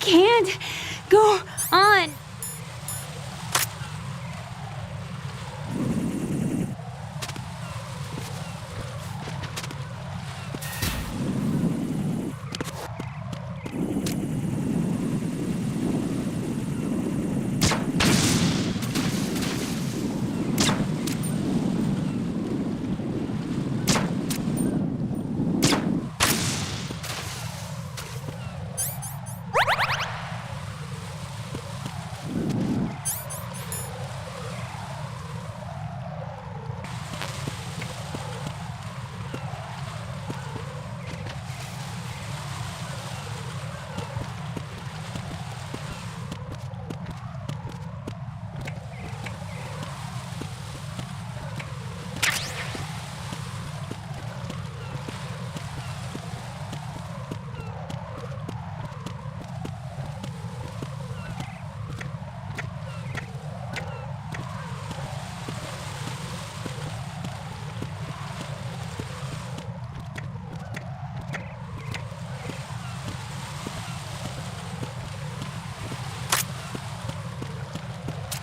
can't go on.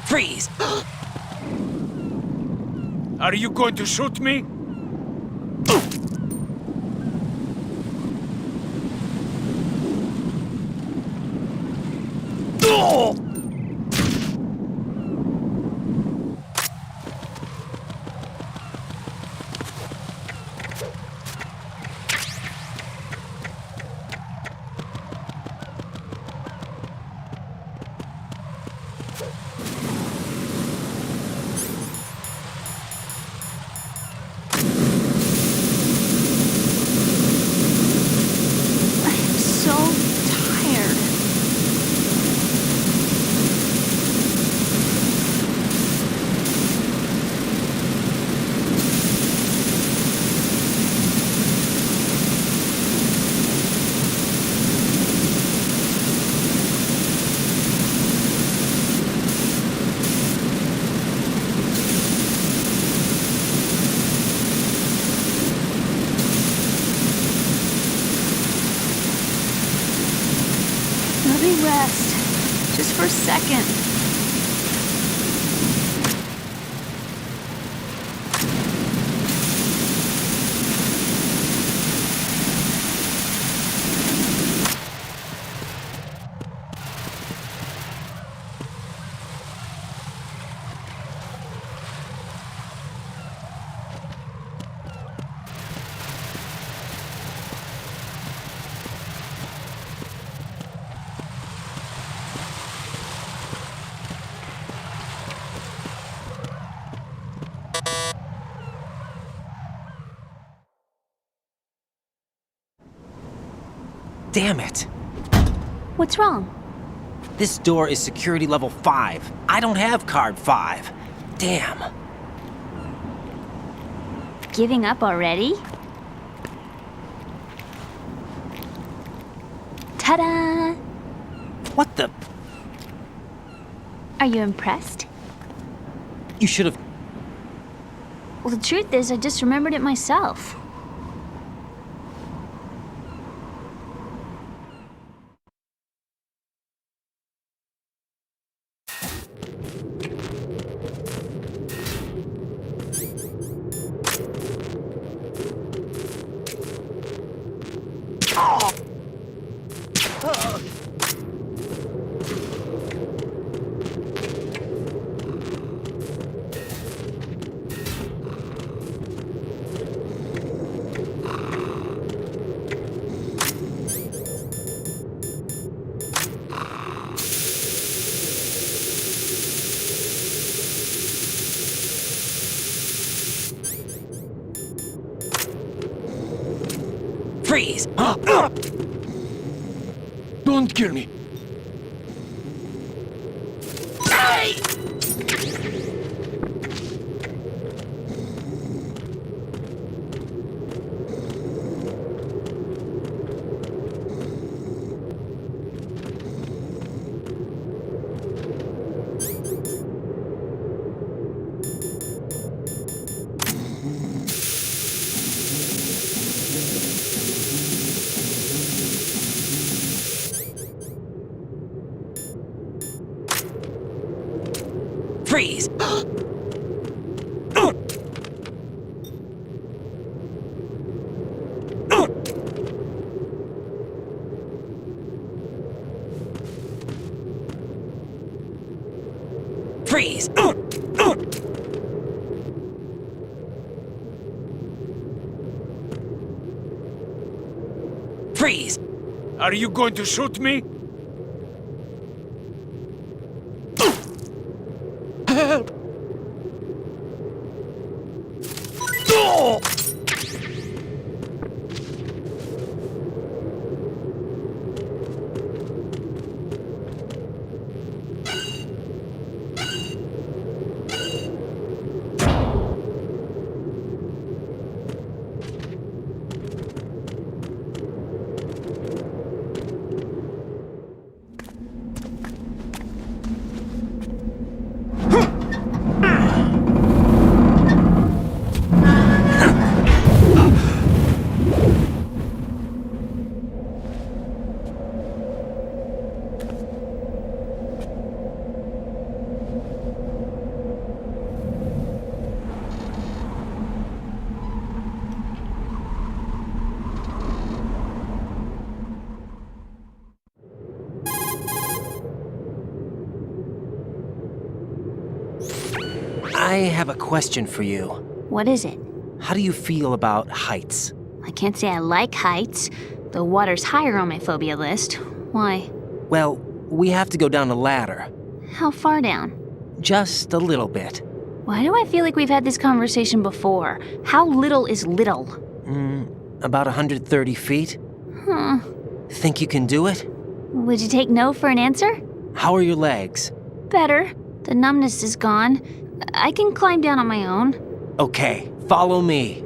Freeze! Are you going to shoot me? Rest, just for a second. Damn it! What's wrong? This door is security level 5. I don't have card 5. Damn. Giving up already? Ta-da! What the? Are you impressed? You should have... Well, the truth is, I just remembered it myself. Freeze! Don't kill me. Hey! Freeze! Freeze! Freeze! Are you going to shoot me? I have a question for you. What is it? How do you feel about heights? I can't say I like heights. The water's higher on my phobia list. Why? Well, we have to go down a ladder. How far down? Just a little bit. Why do I feel like we've had this conversation before? How little is little? About 130 feet. Huh. Think you can do it? Would you take no for an answer? How are your legs? Better. The numbness is gone. I can climb down on my own. Okay, follow me.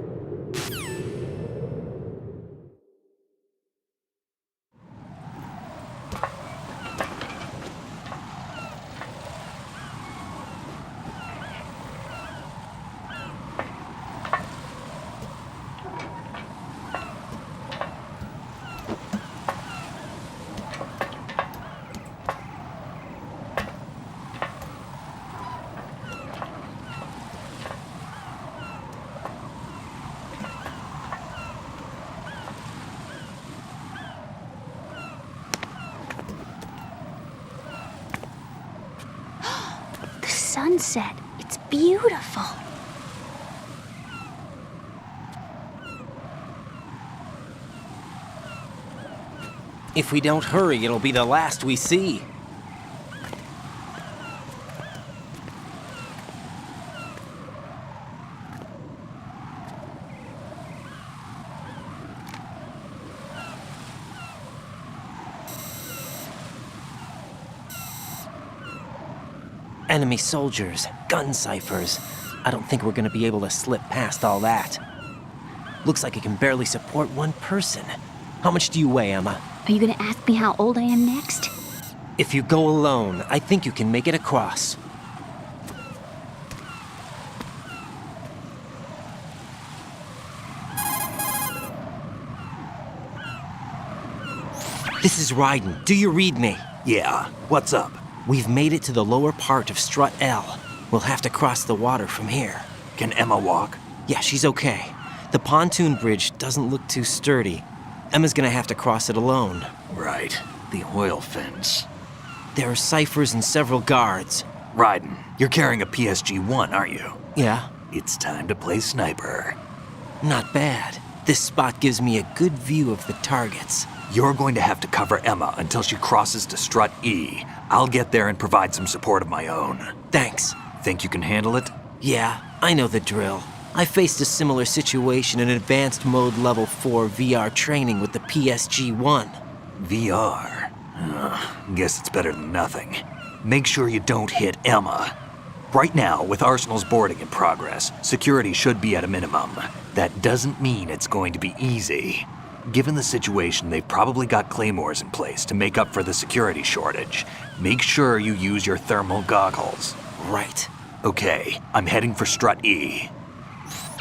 Sunset. It's beautiful. If we don't hurry, it'll be the last we see. Enemy soldiers, gun ciphers. I don't think we're gonna be able to slip past all that. Looks like it can barely support one person. How much do you weigh, Emma? Are you gonna ask me how old I am next? If you go alone, I think you can make it across. This is Ryden. Do you read me? Yeah, what's up? We've made it to the lower part of Strut L. We'll have to cross the water from here. Can Emma walk? Yeah, she's okay. The pontoon bridge doesn't look too sturdy. Emma's gonna have to cross it alone. Right, the oil fence. There are ciphers and several guards. Ryden, you're carrying a PSG-1, aren't you? Yeah, It's time to play sniper. not bad. This spot gives me a good view of the targets. You're going to have to cover Emma until she crosses to Strut E. I'll get there and provide some support of my own. Thanks. Think you can handle it? Yeah, I know the drill. I faced a similar situation in Advanced Mode Level 4 VR training with the PSG-1. VR? Guess it's better than nothing. Make sure you don't hit Emma. Right now, with Arsenal's boarding in progress, security should be at a minimum. That doesn't mean it's going to be easy. Given the situation, they've probably got claymores in place to make up for the security shortage. Make sure you use your thermal goggles. Right. Okay, I'm heading for Strut E.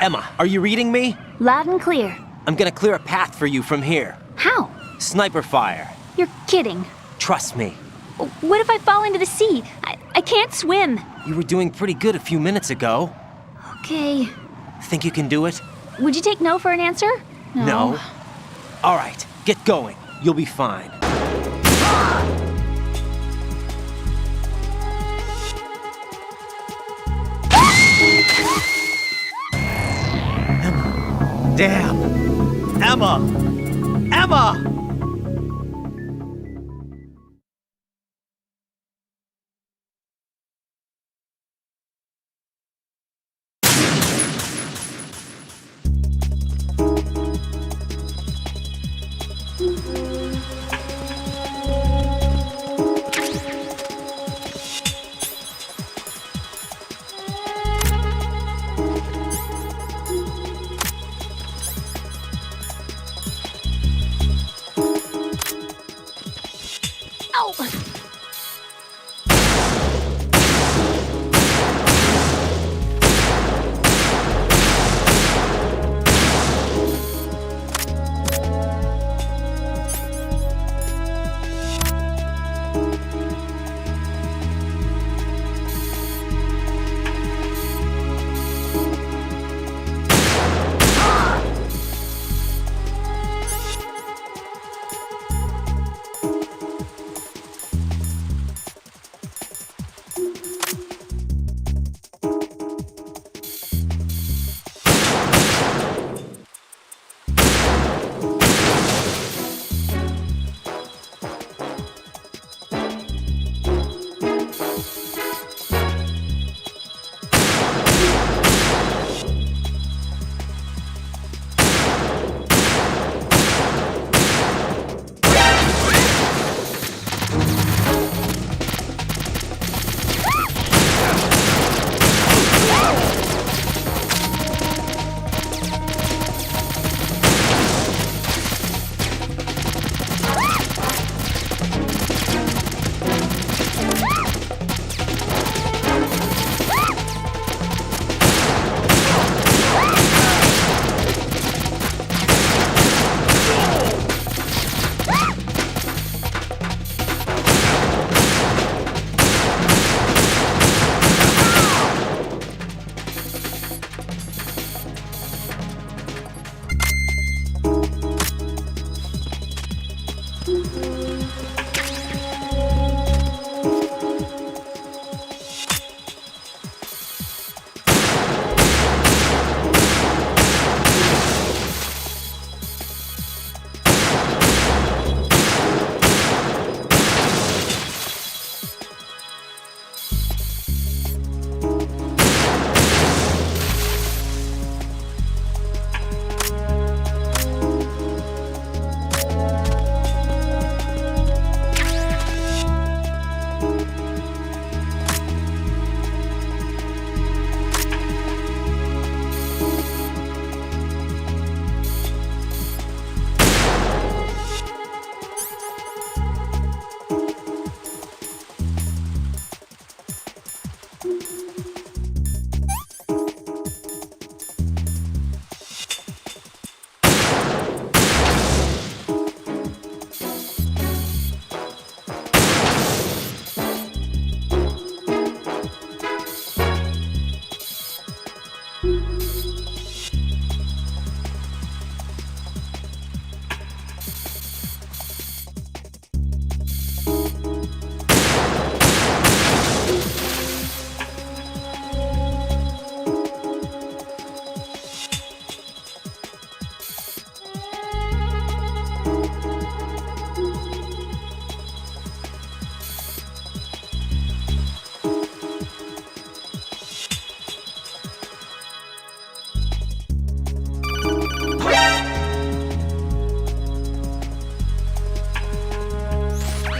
Emma, are you reading me? Loud and clear. I'm gonna clear a path for you from here. How? Sniper fire. You're kidding. Trust me. What if I fall into the sea? I can't swim. You were doing pretty good a few minutes ago. Okay. Think you can do it? Would you take no for an answer? No. All right, get going. You'll be fine. Emma. Damn. Emma! Emma!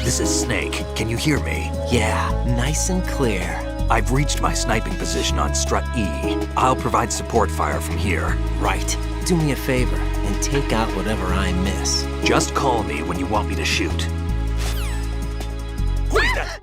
This is Snake. Can you hear me? Yeah, nice and clear. I've reached my sniping position on Strut E. I'll provide support fire from here. Right. Do me a favor and take out whatever I miss. Just call me when you want me to shoot. Who is that?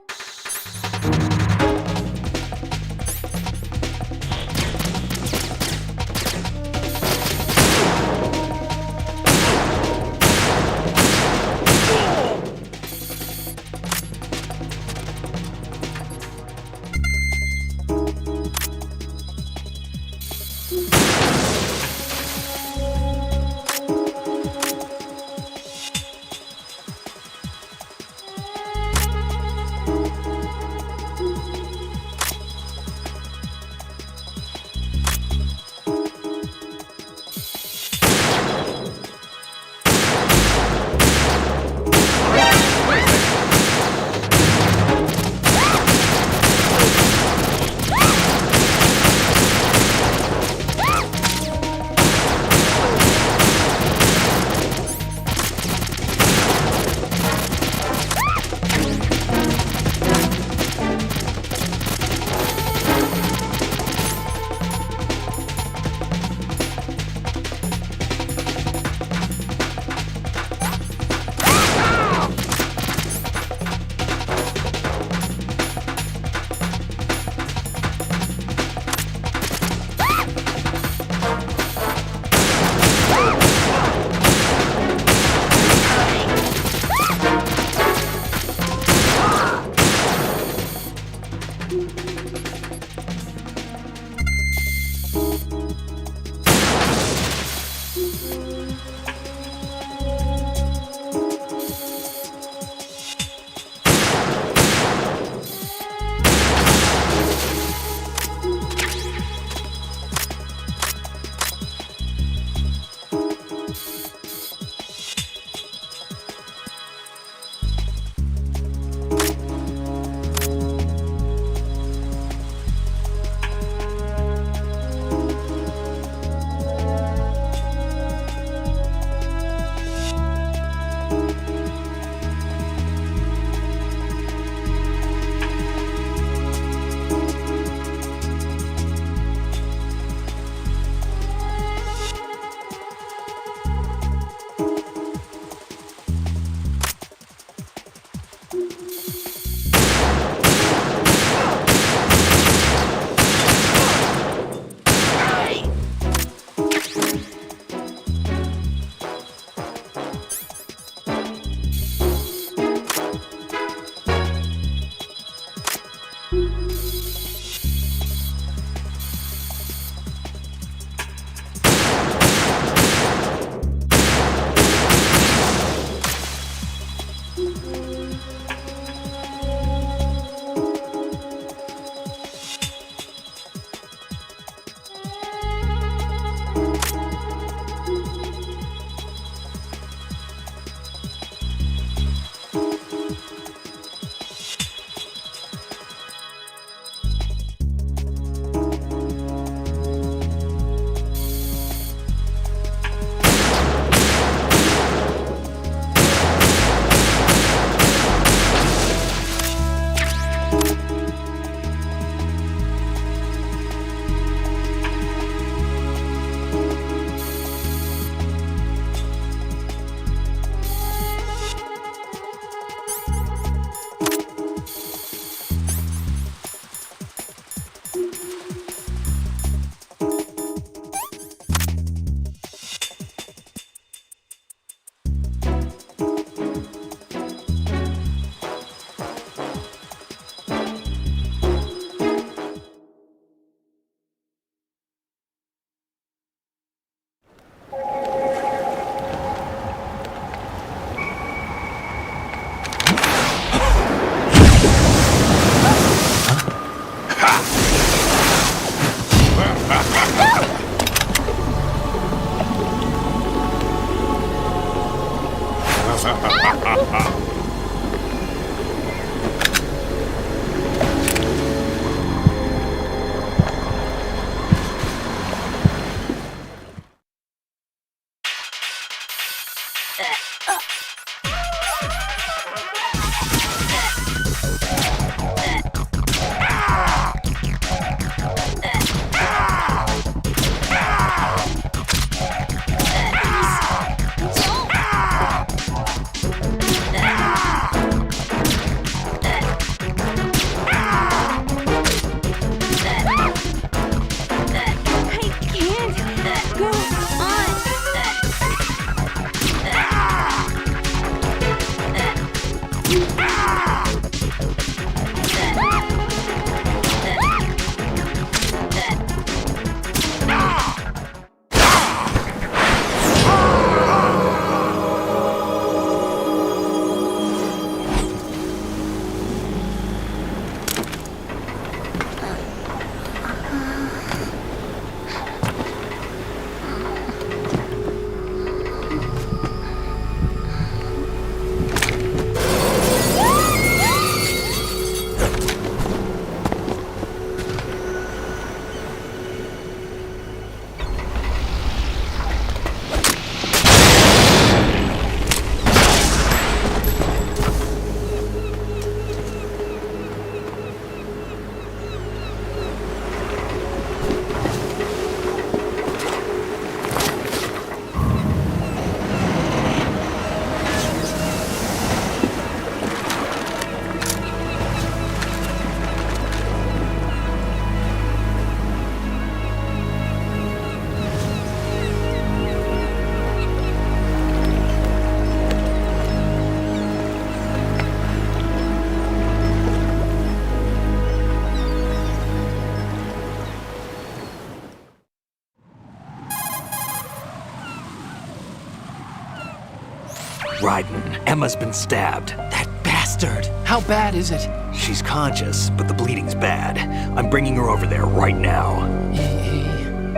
Raiden, Emma's been stabbed. That bastard! How bad is it? She's conscious, but the bleeding's bad. I'm bringing her over there right now.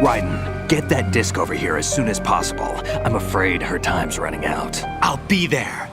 Raiden, get that disc over here as soon as possible. I'm afraid her time's running out. I'll be there.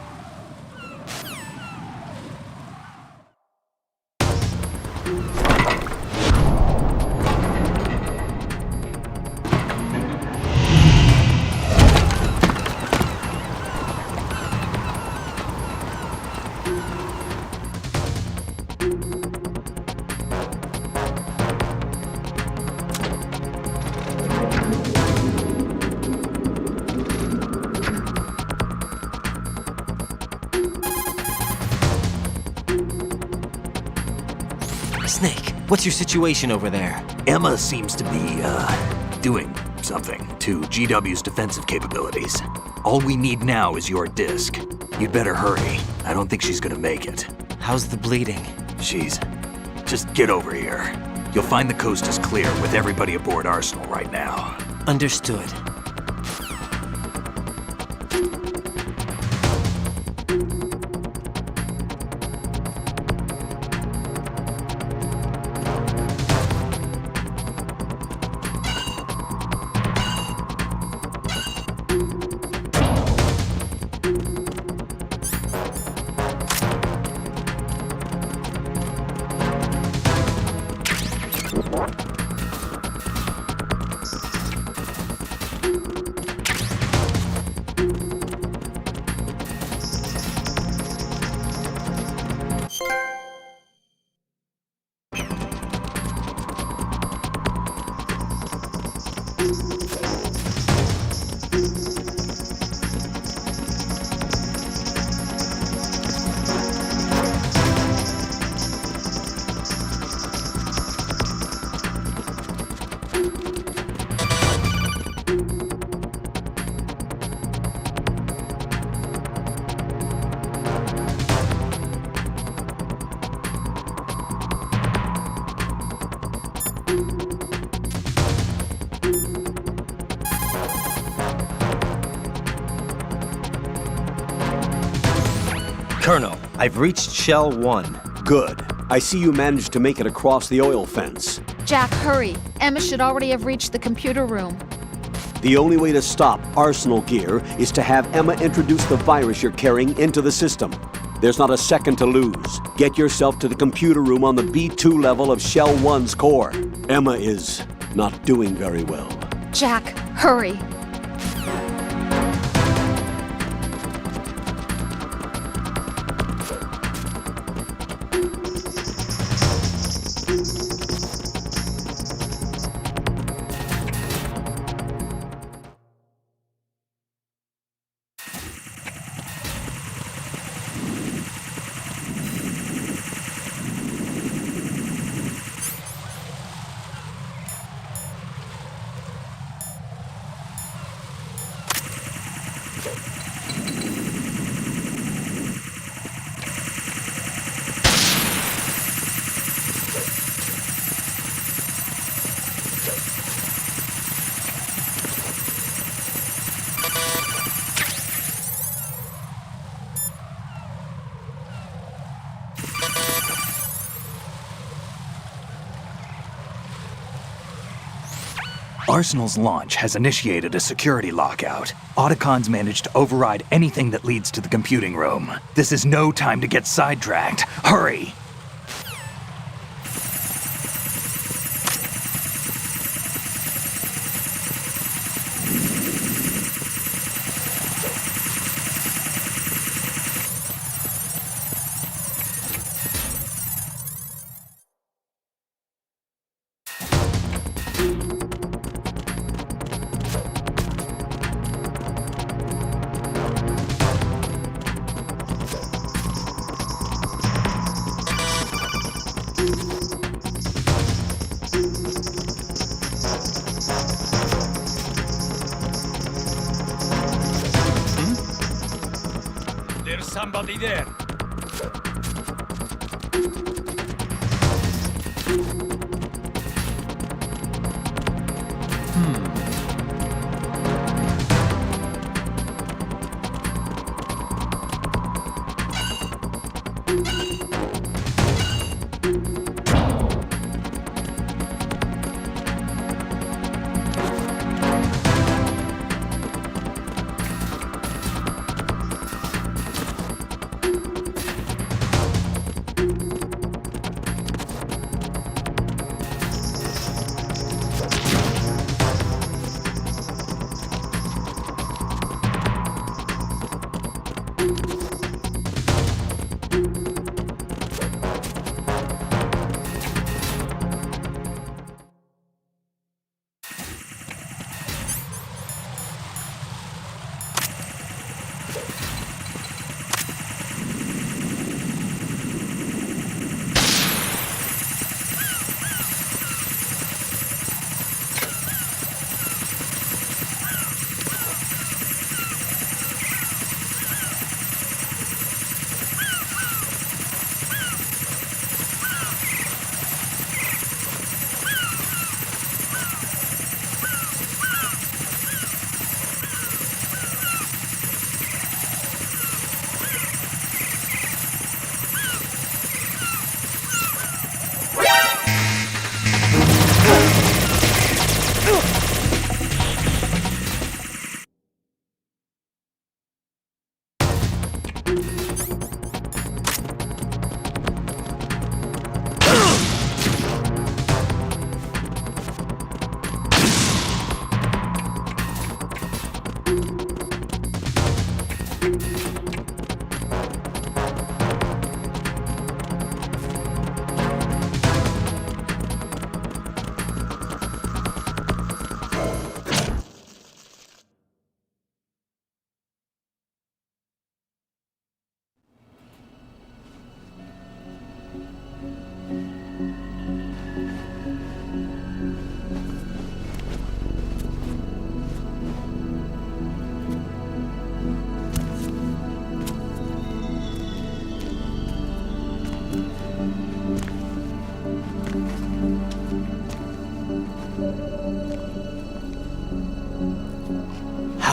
Snake, what's your situation over there? Emma seems to be, doing something to GW's defensive capabilities. All we need now is your disc. You'd better hurry. I don't think she's gonna make it. How's the bleeding? Just get over here. You'll find the coast is clear with everybody aboard Arsenal right now. Understood. Colonel, I've reached Shell 1. Good. I see you managed to make it across the oil fence. Jack, hurry. Emma should already have reached the computer room. The only way to stop Arsenal gear is to have Emma introduce the virus you're carrying into the system. There's not a second to lose. Get yourself to the computer room on the B2 level of Shell 1's core. Emma is not doing very well. Jack, hurry. Arsenal's launch has initiated a security lockout. Otacons managed to override anything that leads to the computing room. This is no time to get sidetracked. Hurry! There's somebody there.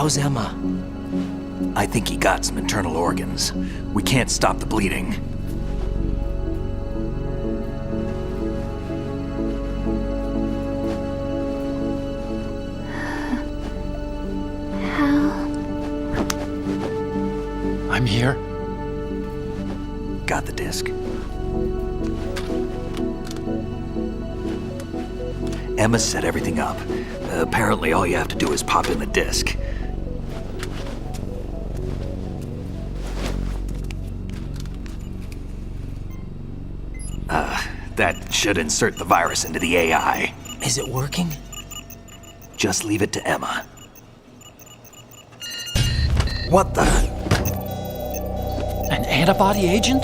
How's Emma? I think he got some internal organs. We can't stop the bleeding. I'm here. Got the disc. Emma set everything up. Apparently all you have to do is pop in the disc. That should insert the virus into the AI. Is it working? Just leave it to Emma. What the? An antibody agent?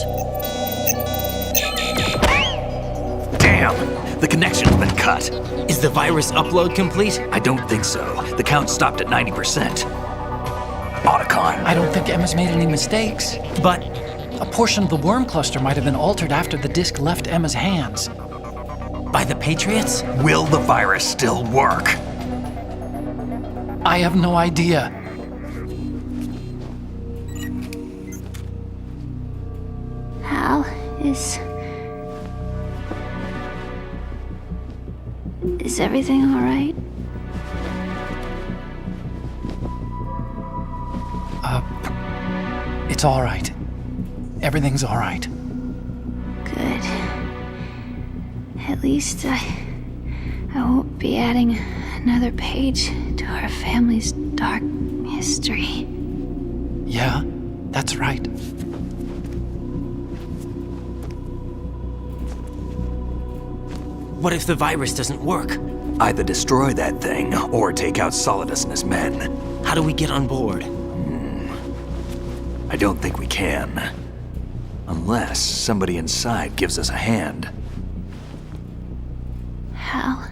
Damn! The connection's been cut. Is the virus upload complete? I don't think so. The count stopped at 90%. Otacon. I don't think Emma's made any mistakes. But A portion of the worm cluster might have been altered after the disc left Emma's hands. by the Patriots? Will the virus still work? I have no idea. Hal, is everything all right? It's all right. Everything's all right. Good. At least I won't be adding another page to our family's dark history. Yeah, that's right. What if the virus doesn't work? Either destroy that thing or take out Solidus and his men. How do we get on board? I don't think we can. Unless somebody inside gives us a hand. Hal,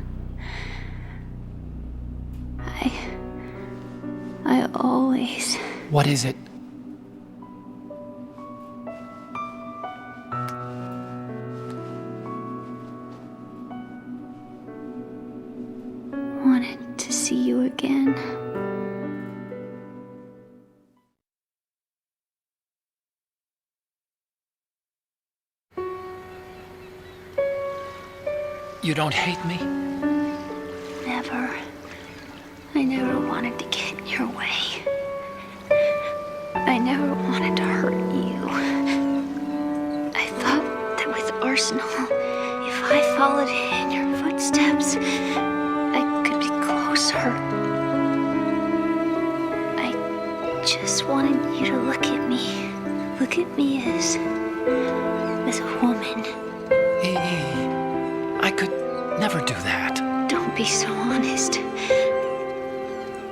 I always... What is it? wanted to see you again. You don't hate me? Never. I never wanted to get in your way. I never wanted to hurt you. I thought that with Arsenal, if I followed in your footsteps, I could be closer. I just wanted you to look at me. Look at me as a woman. I could never do that. Don't be so honest.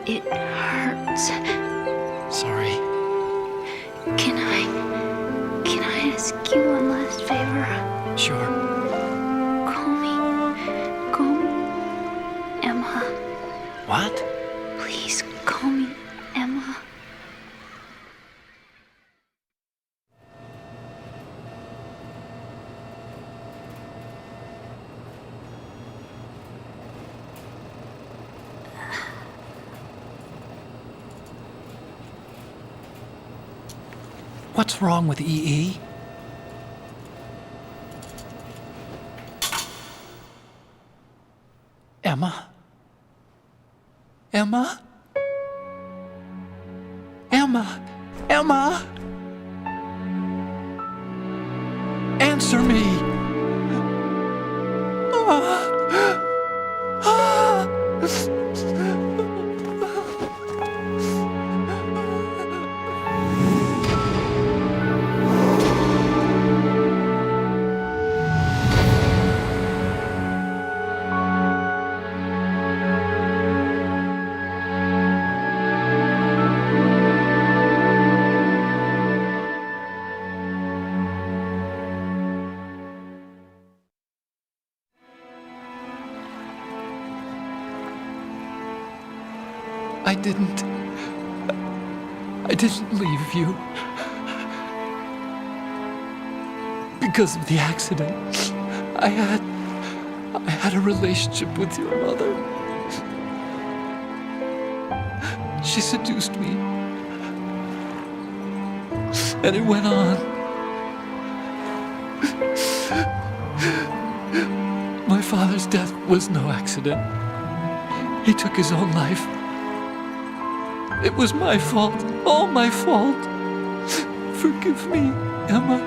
It hurts. Sorry. Can I ask you one last favor? Sure. Call me Emma. What? Please call me Emma. What's wrong with EE? Emma? Emma? Emma? Emma? Answer me! I didn't leave you. Because of the accident, I had a relationship with your mother. She seduced me. And it went on. My father's death was no accident. He took his own life. It was my fault, all my fault. Forgive me, Emma.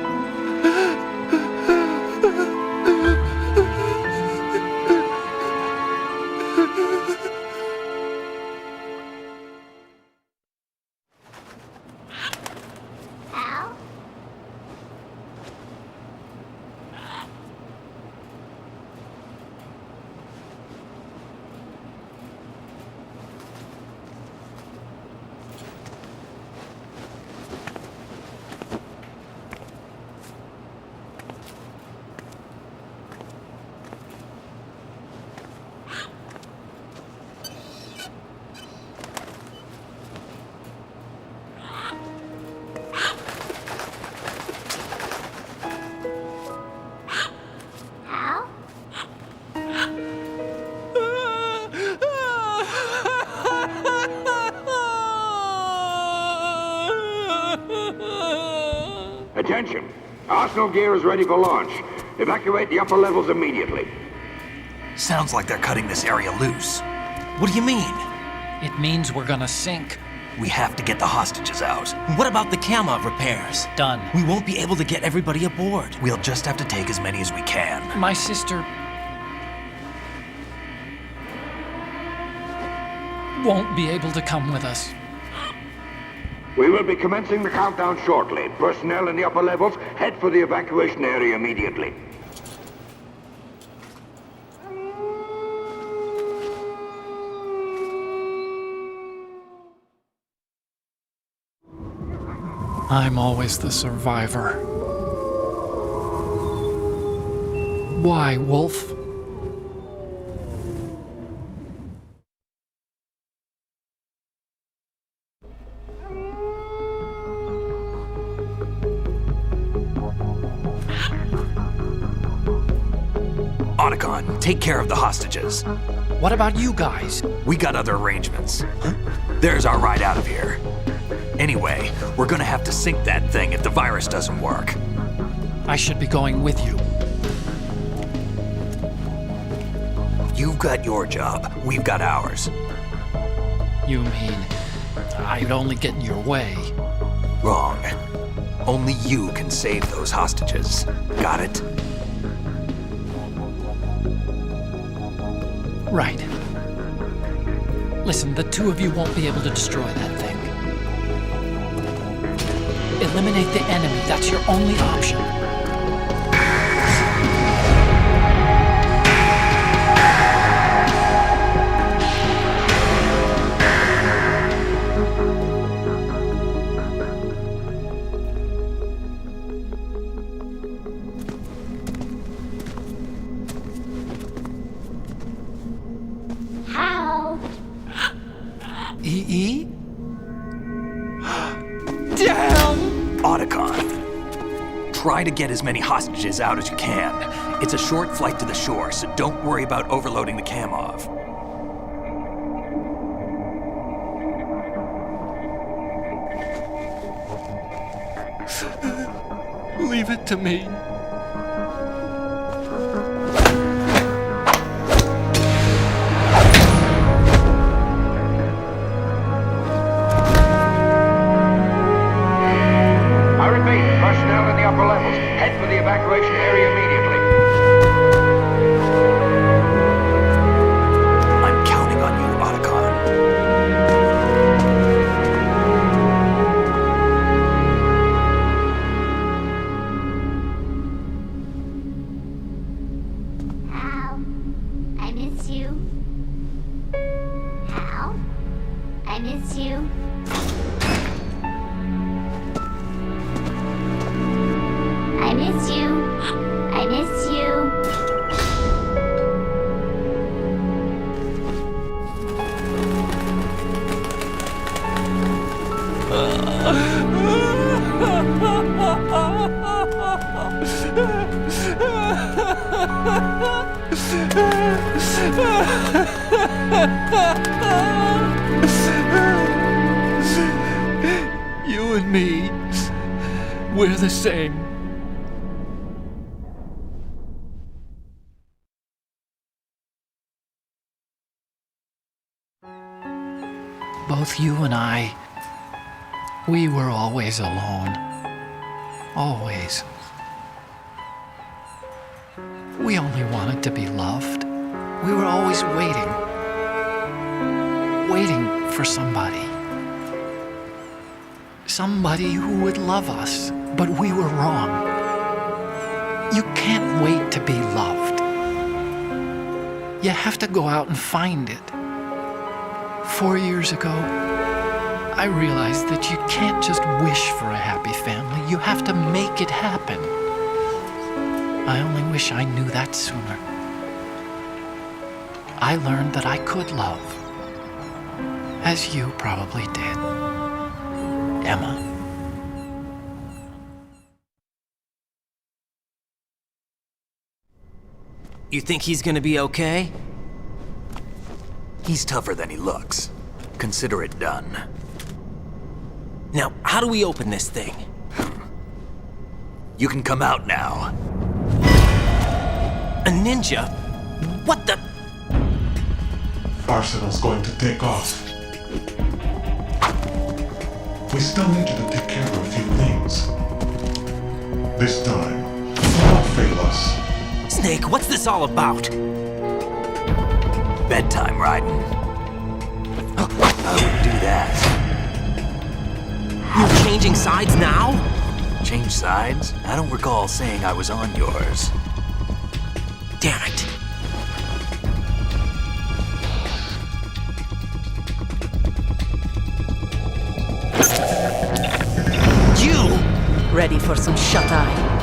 Attention! Arsenal gear is ready for launch. Evacuate the upper levels immediately. Sounds like they're cutting this area loose. What do you mean? It means we're gonna sink. We have to get the hostages out. What about the camo repairs? Done. We won't be able to get everybody aboard. We'll just have to take as many as we can. My sister won't be able to come with us. We will be commencing the countdown shortly. Personnel in the upper levels, head for the evacuation area immediately. I'm always the survivor. Why, Wolf? Otacon, take care of the hostages. What about you guys? We got other arrangements. There's our ride out of here. Anyway, we're gonna have to sink that thing if the virus doesn't work. I should be going with you. You've got your job, we've got ours. You mean I'd only get in your way? Wrong. Only you can save those hostages. Got it? Right. Listen, the two of you won't be able to destroy that thing. Eliminate the enemy. That's your only option. E? Damn! Otacon, try to get as many hostages out as you can. It's a short flight to the shore, so don't worry about overloading the Kamov. Leave it to me. Personnel in the upper levels, head for the evacuation area immediately. I'm counting on you, Otacon. Hal, I miss you. Hal, I miss you. I miss you. I miss you. You and me, we're the same. Both you and I, we were always alone. always. We only wanted to be loved. We were always waiting for somebody. Somebody who would love us, but we were wrong. You can't wait to be loved. You have to go out and find it. 4 years ago, I realized that you can't just wish for a happy family. You have to make it happen. I only wish I knew that sooner. I learned that I could love, as you probably did, Emma. You think he's gonna be okay? He's tougher than he looks. Consider it done. Now, how do we open this thing? You can come out now. A ninja? What the? Arsenal's going to take off. We still need you to take care of a few things. This time, don't fail us. Snake, what's this all about? Bedtime, Raiden. I wouldn't do that. You're changing sides now? Change sides? I don't recall saying I was on yours. Damn it. You! Ready for some shut-eye?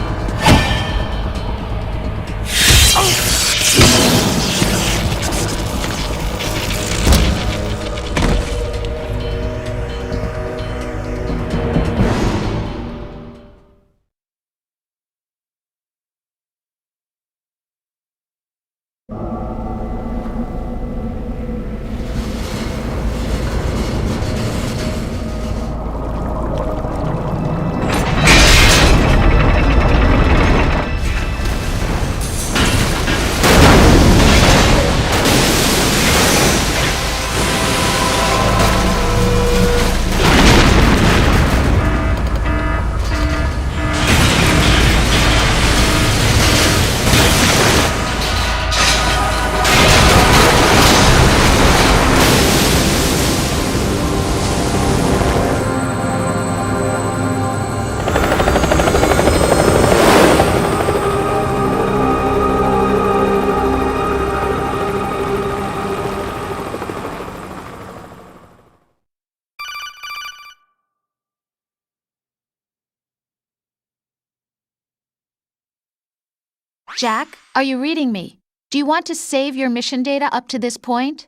Jack, are you reading me? Do you want to save your mission data up to this point?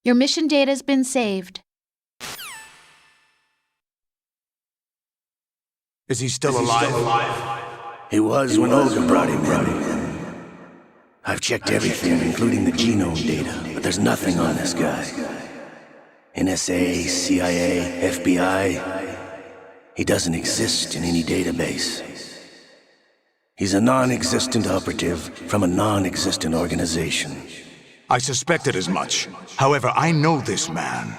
Your mission data's been saved. Is he still alive? He was when Olga brought him in. I've checked everything, including the genome data, but there's nothing on this guy. NSA, CIA, FBI. He doesn't exist in any database. He's a non-existent operative from a non-existent organization. I suspected as much. However, I know this man.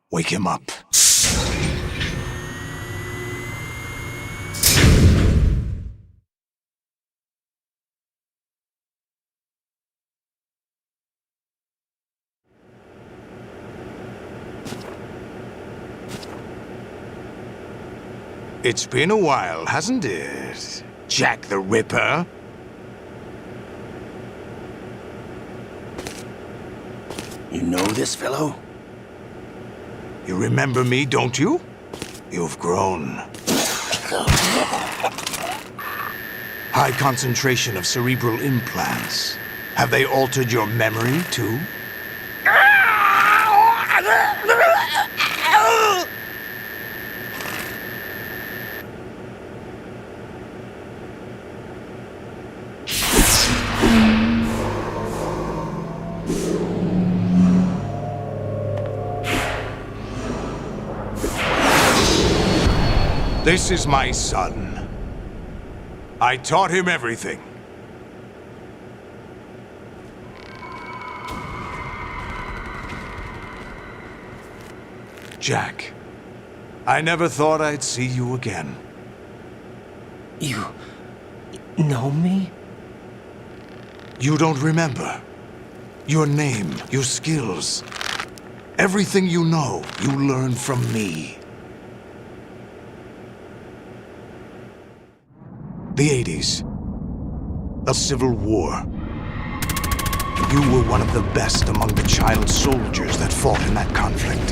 Wake him up. It's been a while, hasn't it, Jack the Ripper? You know this fellow? You remember me, don't you? You've grown. High concentration of cerebral implants. Have they altered your memory, too? This is my son. I taught him everything. Jack, I never thought I'd see you again. You know me? You don't remember. Your name, your skills. Everything you know, you learned from me. The 80s. The Civil War. You were one of the best among the child soldiers that fought in that conflict.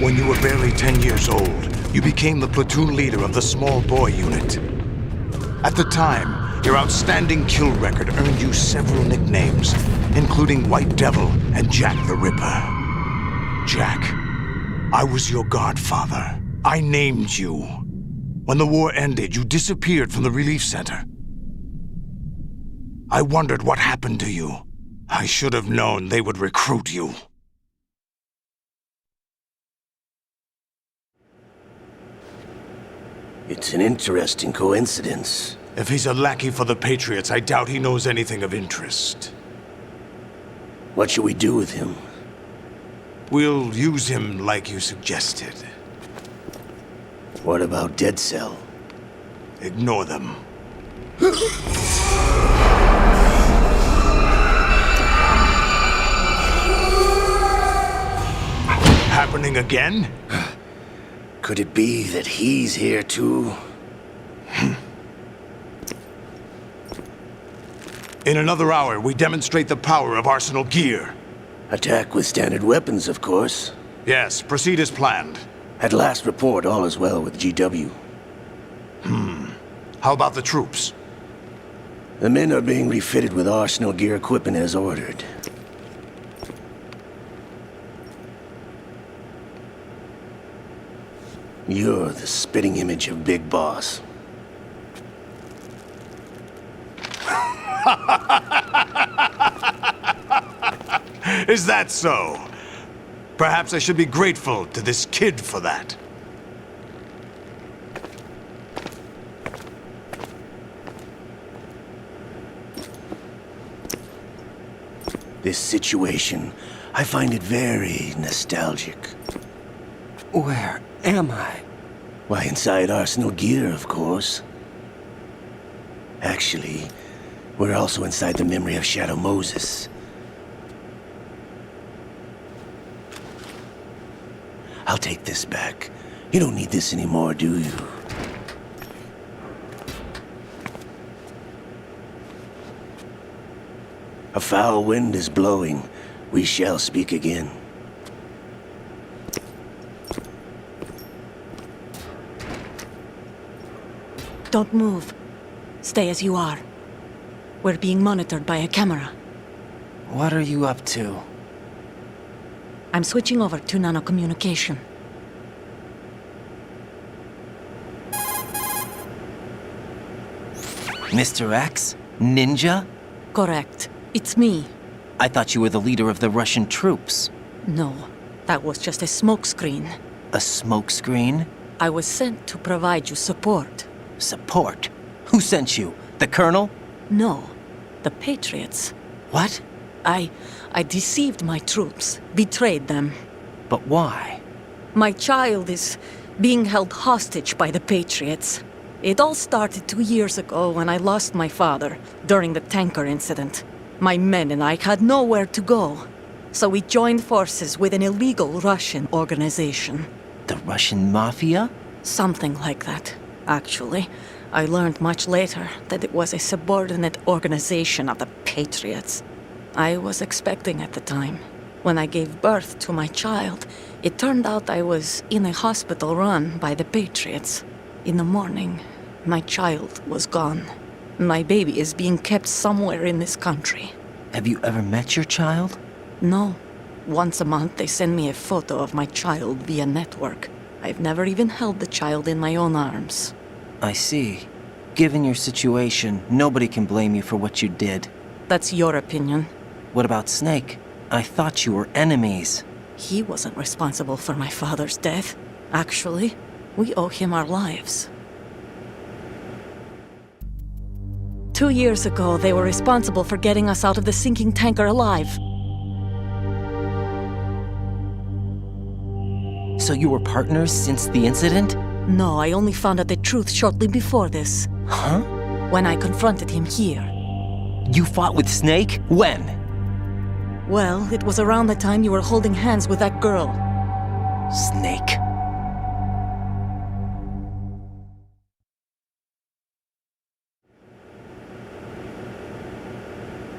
When you were barely 10 years old, you became the platoon leader of the small boy unit. At the time, your outstanding kill record earned you several nicknames, including White Devil and Jack the Ripper. Jack, I was your godfather. I named you. When the war ended, you disappeared from the relief center. I wondered what happened to you. I should have known they would recruit you. It's an interesting coincidence. If he's a lackey for the Patriots, I doubt he knows anything of interest. What should we do with him? We'll use him like you suggested. What about Dead Cell? Ignore them. Happening again? Could it be that he's here too? In another hour, we demonstrate the power of Arsenal gear. Attack with standard weapons, of course. Yes, proceed as planned. At last report, all is well with GW. How about the troops? The men are being refitted with Arsenal gear equipment as ordered. You're the spitting image of Big Boss. Is that so? Perhaps I should be grateful to this kid for that. This situation, I find it very nostalgic. Where am I? Why, inside Arsenal gear, of course. Actually, we're also inside the memory of Shadow Moses. I'll take this back. You don't need this anymore, do you? A foul wind is blowing. We shall speak again. Don't move. Stay as you are. We're being monitored by a camera. What are you up to? I'm switching over to nanocommunication. Mr. X? Ninja? Correct. It's me. I thought you were the leader of the Russian troops. No, that was just a smokescreen. A smokescreen? I was sent to provide you support. Support? Who sent you? The Colonel? No, the Patriots. What? I deceived my troops, betrayed them. But why? My child is being held hostage by the Patriots. It all started 2 years ago when I lost my father during the tanker incident. My men and I had nowhere to go, so we joined forces with an illegal Russian organization. The Russian Mafia? Something like that, actually. I learned much later that it was a subordinate organization of the Patriots. I was expecting at the time. When I gave birth to my child, it turned out I was in a hospital run by the Patriots. In the morning, my child was gone. My baby is being kept somewhere in this country. Have you ever met your child? No. Once a month, they send me a photo of my child via network. I've never even held the child in my own arms. I see. Given your situation, nobody can blame you for what you did. That's your opinion. What about Snake? I thought you were enemies. He wasn't responsible for my father's death, actually. We owe him our lives. 2 years ago, they were responsible for getting us out of the sinking tanker alive. So you were partners since the incident? No, I only found out the truth shortly before this. Huh? When I confronted him here. You fought with Snake? When? Well, it was around the time you were holding hands with that girl. Snake.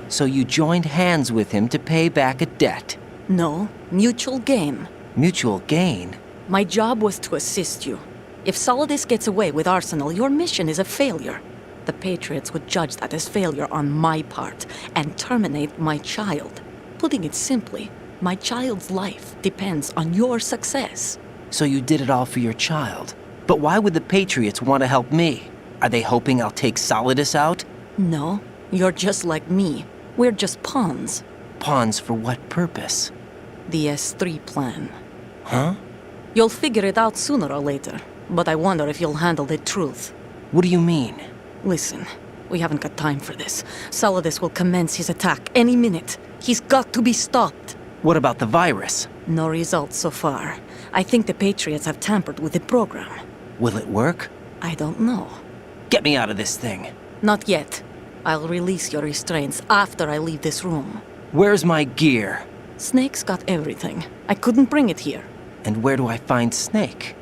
So you joined hands with him to pay back a debt? No, mutual gain. Mutual gain? My job was to assist you. If Solidus gets away with Arsenal, your mission is a failure. The Patriots would judge that as failure on my part and terminate my child. Putting it simply, my child's life depends on your success. So you did it all for your child. But why would the Patriots want to help me? Are they hoping I'll take Solidus out? No, you're just like me. We're just pawns. Pawns for what purpose? The S3 plan. Huh? You'll figure it out sooner or later, but I wonder if you'll handle the truth. What do you mean? Listen, we haven't got time for this. Solidus will commence his attack any minute. He's got to be stopped. What about the virus? No results so far. I think the Patriots have tampered with the program. Will it work? I don't know. Get me out of this thing. Not yet. I'll release your restraints after I leave this room. Where's my gear? Snake's got everything. I couldn't bring it here. And where do I find Snake?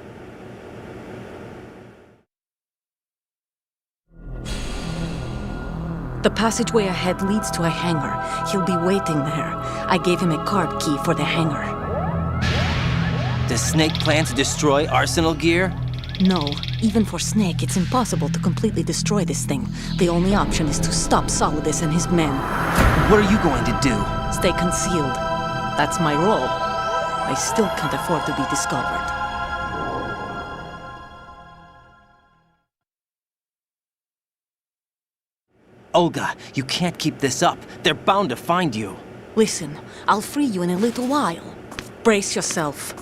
The passageway ahead leads to a hangar. He'll be waiting there. I gave him a card key for the hangar. Does Snake plan to destroy Arsenal gear? No. Even for Snake, it's impossible to completely destroy this thing. The only option is to stop Solidus and his men. What are you going to do? Stay concealed. That's my role. I still can't afford to be discovered. Olga, you can't keep this up. They're bound to find you. Listen, I'll free you in a little while. Brace yourself.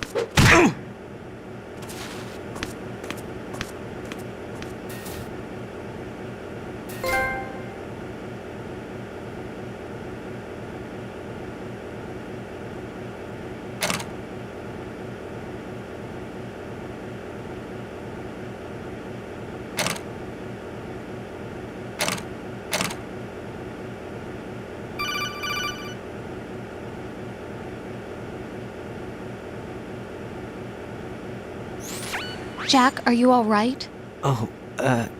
Jack, are you all right? Oh,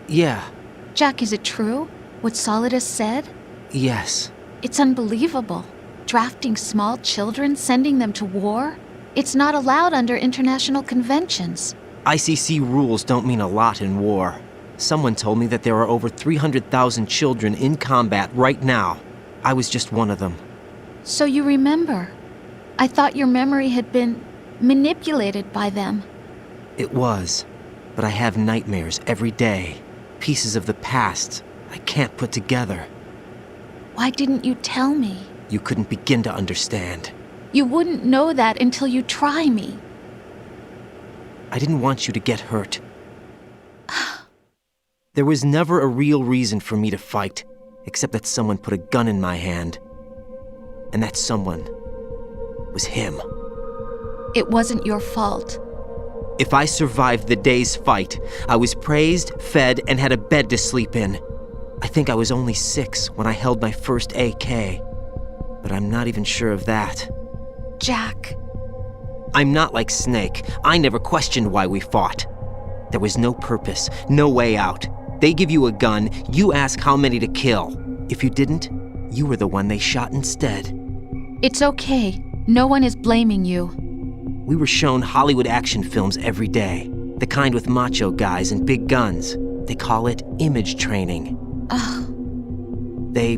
yeah. Jack, is it true? What Solidus said? Yes. It's unbelievable. Drafting small children, sending them to war? It's not allowed under international conventions. ICC rules don't mean a lot in war. Someone told me that there are over 300,000 children in combat right now. I was just one of them. So you remember? I thought your memory had been manipulated by them. It was, but I have nightmares every day. Pieces of the past I can't put together. Why didn't you tell me? You couldn't begin to understand. You wouldn't know that until you try me. I didn't want you to get hurt. There was never a real reason for me to fight, except that someone put a gun in my hand. And that someone was him. It wasn't your fault. If I survived the day's fight, I was praised, fed, and had a bed to sleep in. I think I was only 6 when I held my first AK. But I'm not even sure of that. Jack. I'm not like Snake. I never questioned why we fought. There was no purpose, no way out. They give you a gun, you ask how many to kill. If you didn't, you were the one they shot instead. It's okay. No one is blaming you. We were shown Hollywood action films every day. The kind with macho guys and big guns. They call it image training. Ugh. They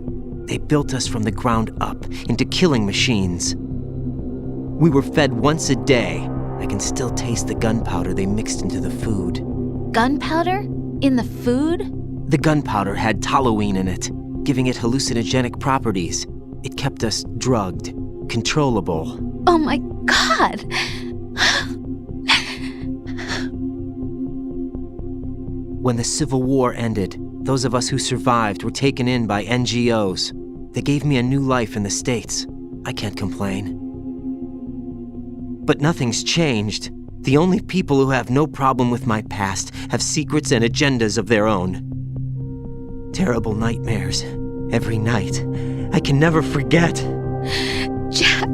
built us from the ground up into killing machines. We were fed once a day. I can still taste the gunpowder they mixed into the food. Gunpowder? In the food? The gunpowder had toluene in it, giving it hallucinogenic properties. It kept us drugged, controllable. Oh my God! When the Civil War ended, those of us who survived were taken in by NGOs. They gave me a new life in the States. I can't complain. But nothing's changed. The only people who have no problem with my past have secrets and agendas of their own. Terrible nightmares. Every night. I can never forget. Jack.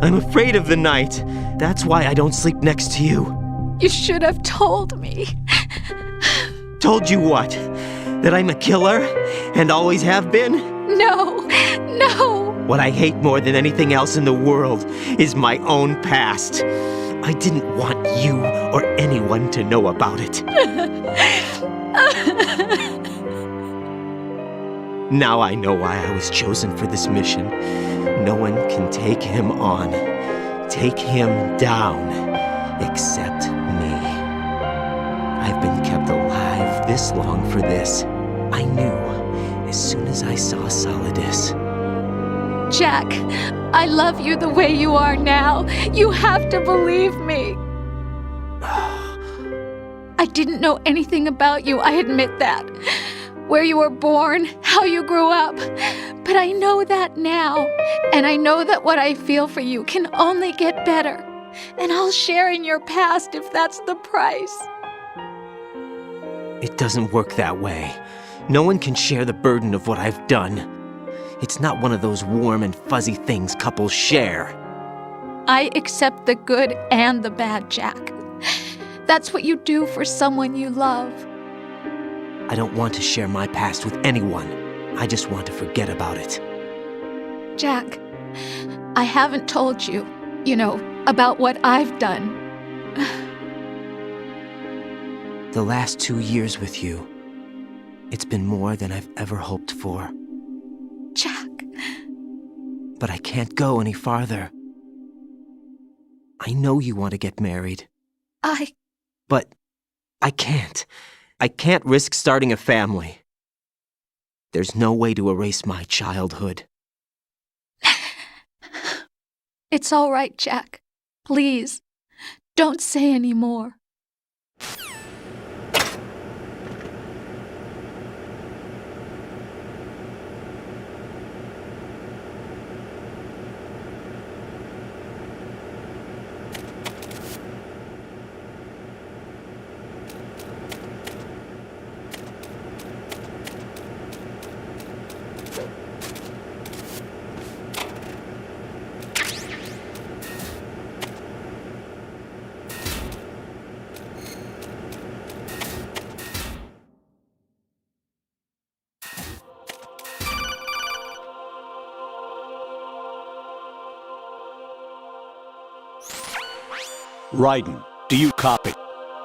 I'm afraid of the night. That's why I don't sleep next to you. You should have told me. Told you what? That I'm a killer? And always have been? No, no. What I hate more than anything else in the world is my own past. I didn't want you or anyone to know about it. Now I know why I was chosen for this mission. No one can take him on, take him down, except me. I've been kept alive this long for this. I knew as soon as I saw Solidus. Jack, I love you the way you are now. You have to believe me. I didn't know anything about you, I admit that. Where you were born, how you grew up. But I know that now. And I know that what I feel for you can only get better. And I'll share in your past if that's the price. It doesn't work that way. No one can share the burden of what I've done. It's not one of those warm and fuzzy things couples share. I accept the good and the bad, Jack. That's what you do for someone you love. I don't want to share my past with anyone. I just want to forget about it. Jack, I haven't told you, about what I've done. The last 2 years with you, it's been more than I've ever hoped for. Jack. But I can't go any farther. I know you want to get married. But I can't. I can't risk starting a family. There's no way to erase my childhood. It's all right, Jack. Please, don't say any more. Raiden, do you copy?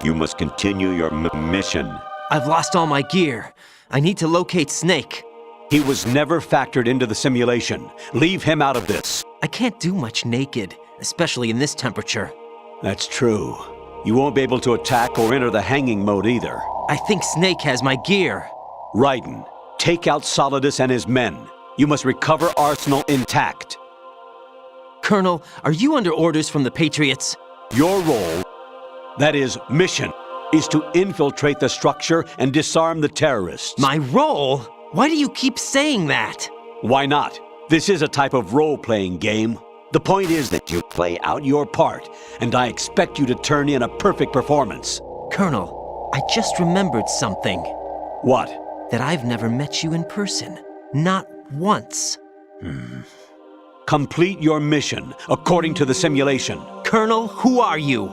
You must continue your mission. I've lost all my gear. I need to locate Snake. He was never factored into the simulation. Leave him out of this. I can't do much naked, especially in this temperature. That's true. You won't be able to attack or enter the hanging mode either. I think Snake has my gear. Raiden, take out Solidus and his men. You must recover Arsenal intact. Colonel, are you under orders from the Patriots? Your role, that is, mission, is to infiltrate the structure and disarm the terrorists. My role? Why do you keep saying that? Why not? This is a type of role-playing game. The point is that you play out your part, and I expect you to turn in a perfect performance. Colonel, I just remembered something. What? That I've never met you in person. Not once. Complete your mission according to the simulation. Colonel, who are you?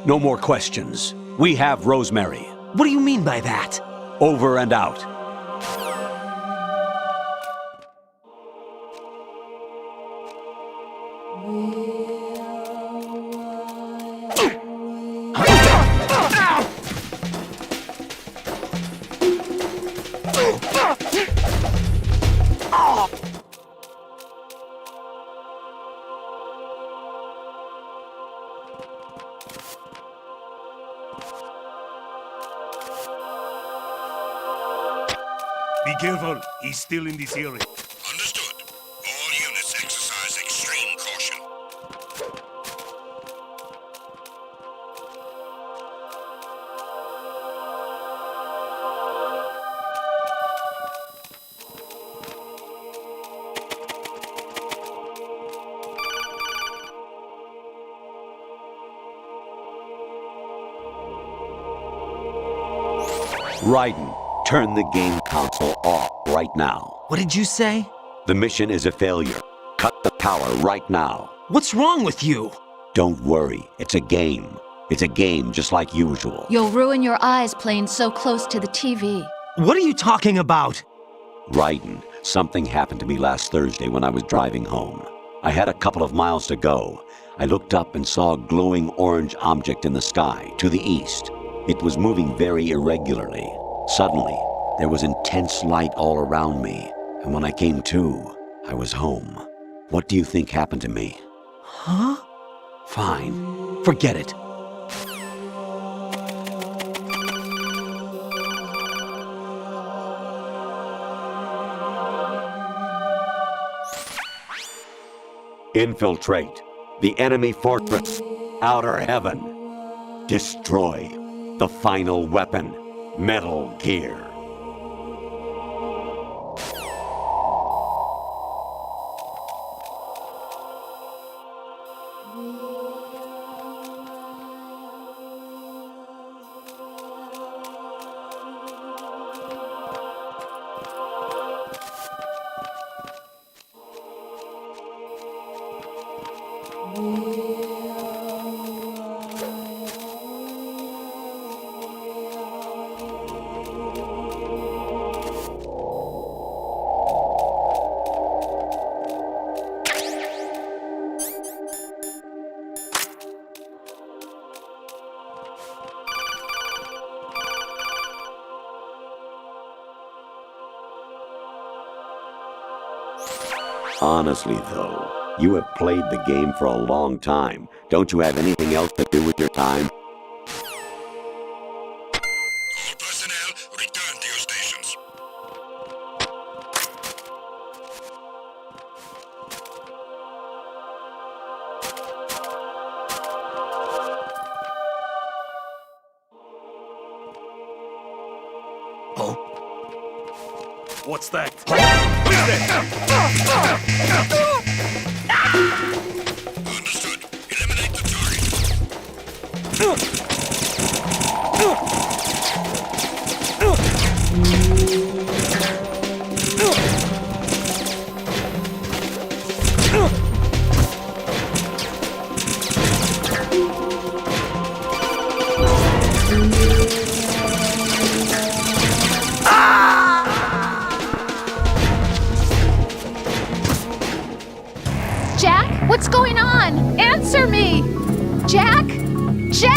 No more questions. We have Rosemary. What do you mean by that? Over and out. Be careful, he's still in this area. Understood. All units exercise extreme caution. Raiden, turn the game console off right now. What did you say? The mission is a failure. Cut the power right now. What's wrong with you? Don't worry, it's a game. It's a game just like usual. You'll ruin your eyes playing so close to the TV. What are you talking about? Raiden, something happened to me last Thursday when I was driving home. I had a couple of miles to go. I looked up and saw a glowing orange object in the sky to the east. It was moving very irregularly. Suddenly, there was intense light all around me, and when I came to, I was home. What do you think happened to me? Huh? Fine. Forget it. Infiltrate the enemy fortress, Outer Heaven. Destroy the final weapon, Metal Gear. Honestly, though, you have played the game for a long time. Don't you have anything else to do with your time? All personnel, return to your stations. What's that? Understood. Eliminate the target. Jack, what's going on? Answer me! Jack? Jack!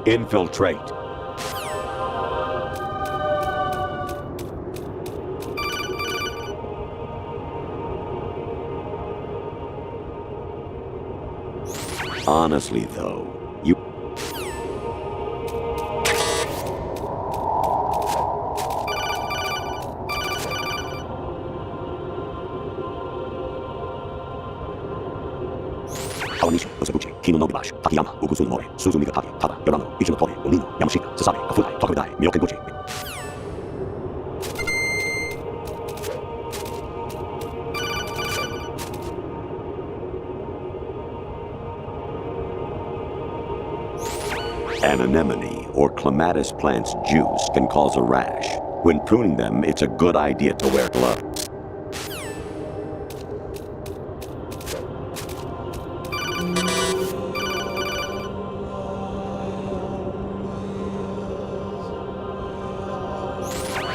Infiltrate. Honestly, though, you... Kawanishi, Osabuchi, Kino no Gibashi, Takayama, Ukusu no More, Suzumiga Taki, Tada, Yorano, Ichi no Tori, Onino, Yamashika, Sasabe, Kafudai, Tokudai, Miyokenbuchi. An anemone or clematis plant's juice can cause a rash. When pruning them, it's a good idea to wear gloves.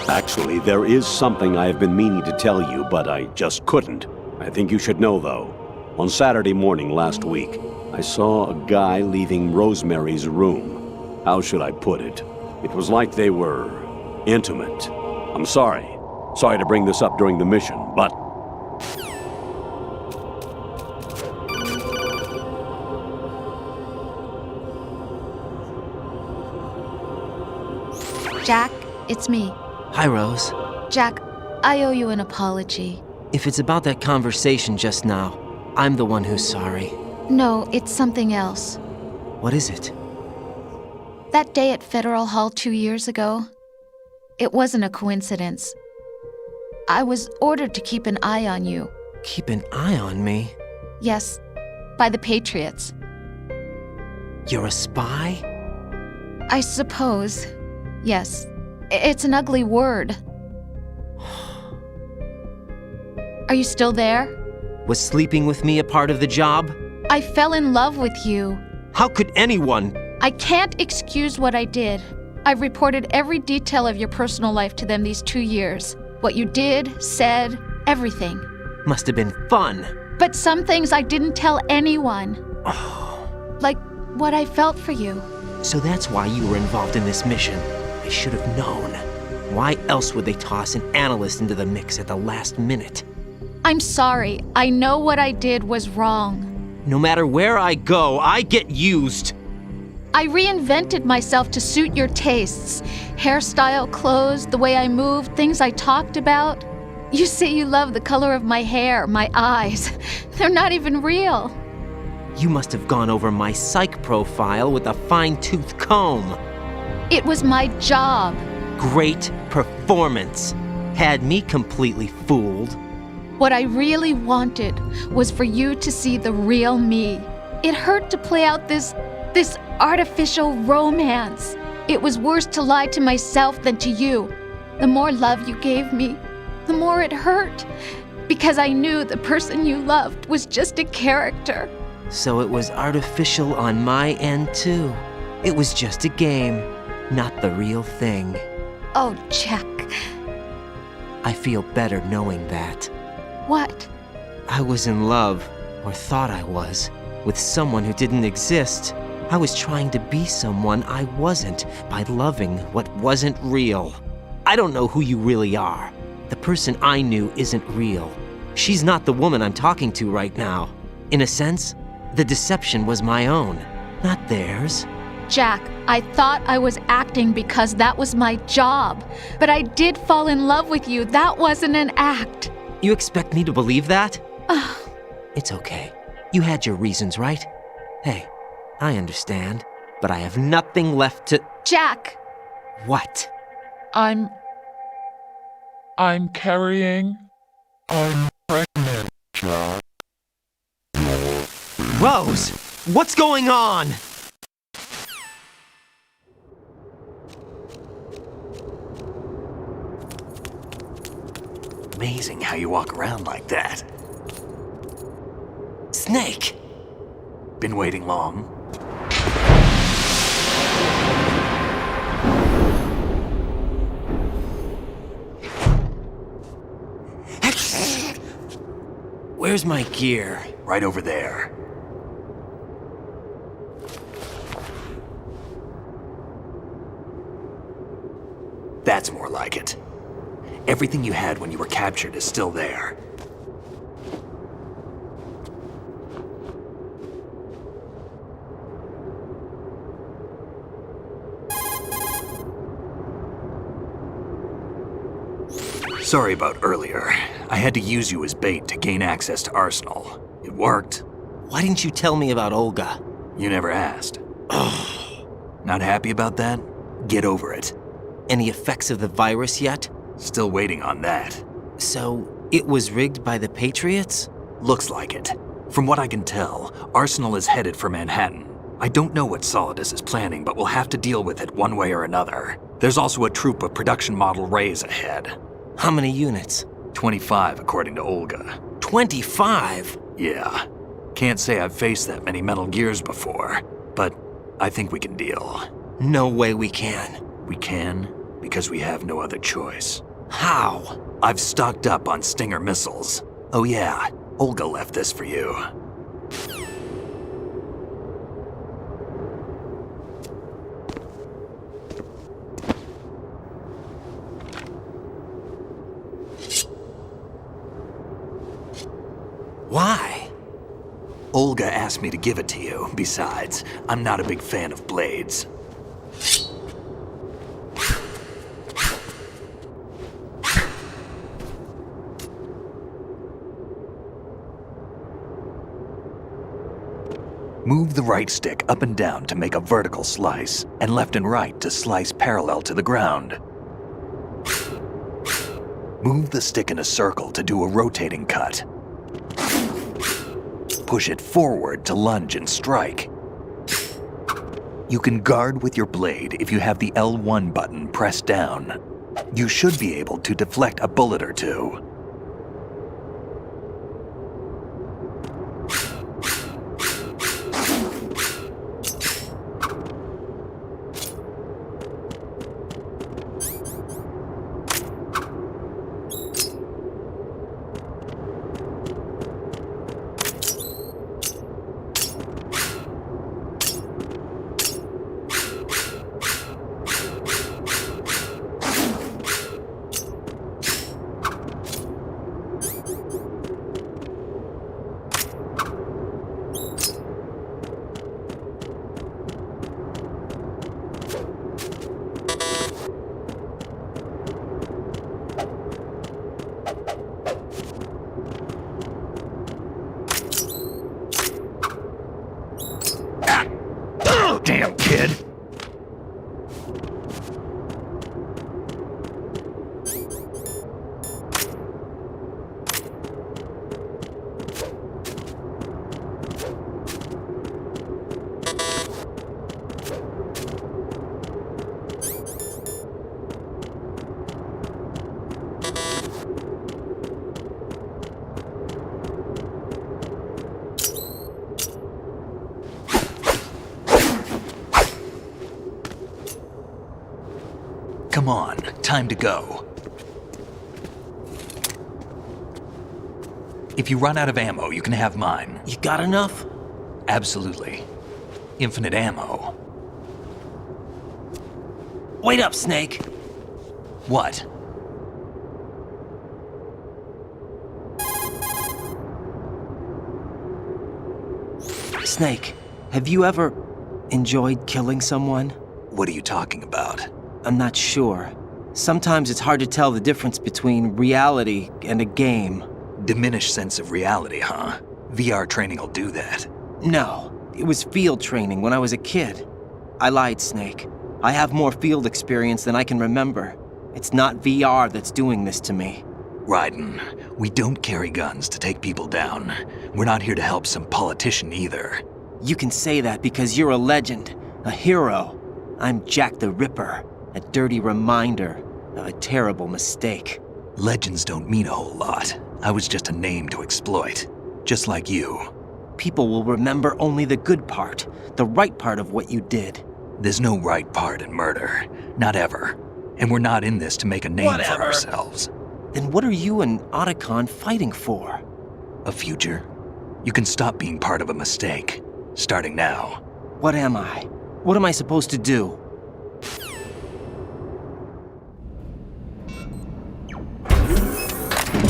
Actually, there is something I have been meaning to tell you, but I just couldn't. I think you should know, though. On Saturday morning last week, I saw a guy leaving Rosemary's room. How should I put it? It was like they were intimate. I'm sorry. Sorry to bring this up during the mission, but... Jack, it's me. Hi, Rose. Jack, I owe you an apology. If it's about that conversation just now, I'm the one who's sorry. No, it's something else. What is it? That day at Federal Hall 2 years ago, it wasn't a coincidence. I was ordered to keep an eye on you. Keep an eye on me? Yes, by the Patriots. You're a spy? I suppose. Yes. It's an ugly word. Are you still there? Was sleeping with me a part of the job? I fell in love with you. How could anyone? I can't excuse what I did. I've reported every detail of your personal life to them these 2 years. What you did, said, everything. Must have been fun. But some things I didn't tell anyone. Like what I felt for you. So that's why you were involved in this mission. I should have known. Why else would they toss an analyst into the mix at the last minute? I'm sorry. I know what I did was wrong. No matter where I go, I get used. I reinvented myself to suit your tastes. Hairstyle, clothes, the way I moved, things I talked about. You say you love the color of my hair, my eyes. They're not even real. You must have gone over my psych profile with a fine-tooth comb. It was my job. Great performance. Had me completely fooled. What I really wanted was for you to see the real me. It hurt to play out this artificial romance. It was worse to lie to myself than to you. The more love you gave me, the more it hurt. Because I knew the person you loved was just a character. So it was artificial on my end, too. It was just a game, not the real thing. Oh, Jack. I feel better knowing that. What? I was in love, or thought I was, with someone who didn't exist. I was trying to be someone I wasn't by loving what wasn't real. I don't know who you really are. The person I knew isn't real. She's not the woman I'm talking to right now. In a sense, the deception was my own, not theirs. Jack, I thought I was acting because that was my job. But I did fall in love with you. That wasn't an act. You expect me to believe that? It's okay. You had your reasons, right? Hey, I understand, but I have nothing left to... Jack! What? I'm carrying... I'm pregnant, Jack. Rose! What's going on? Amazing how you walk around like that. Snake! Been waiting long? Where's my gear? Right over there. That's more like it. Everything you had when you were captured is still there. Sorry about earlier. I had to use you as bait to gain access to Arsenal. It worked. Why didn't you tell me about Olga? You never asked. Not happy about that? Get over it. Any effects of the virus yet? Still waiting on that. So, it was rigged by the Patriots? Looks like it. From what I can tell, Arsenal is headed for Manhattan. I don't know what Solidus is planning, but we'll have to deal with it one way or another. There's also a troop of production model Rays ahead. How many units? 25, according to Olga. 25? Yeah. Can't say I've faced that many Metal Gears before, but I think we can deal. No way we can. We can, because we have no other choice. How? I've stocked up on Stinger missiles. Oh yeah, Olga left this for you. Why? Olga asked me to give it to you. Besides, I'm not a big fan of blades. Move the right stick up and down to make a vertical slice, and left and right to slice parallel to the ground. Move the stick in a circle to do a rotating cut. Push it forward to lunge and strike. You can guard with your blade if you have the L1 button pressed down. You should be able to deflect a bullet or two. Damn, kid! Come on, time to go. If you run out of ammo, you can have mine. You got enough? Absolutely. Infinite ammo. Wait up, Snake. What? Snake, have you ever enjoyed killing someone? What are you talking about? I'm not sure. Sometimes it's hard to tell the difference between reality and a game. Diminished sense of reality, huh? VR training will do that. No, it was field training when I was a kid. I lied, Snake. I have more field experience than I can remember. It's not VR that's doing this to me. Raiden, we don't carry guns to take people down. We're not here to help some politician either. You can say that because you're a legend, a hero. I'm Jack the Ripper, a dirty reminder of a terrible mistake. Legends don't mean a whole lot. I was just a name to exploit, just like you. People will remember only the good part, the right part of what you did. There's no right part in murder, not ever. And we're not in this to make a name for ourselves. Then what are you and Otku fighting for? A future. You can stop being part of a mistake, starting now. What am I? What am I supposed to do?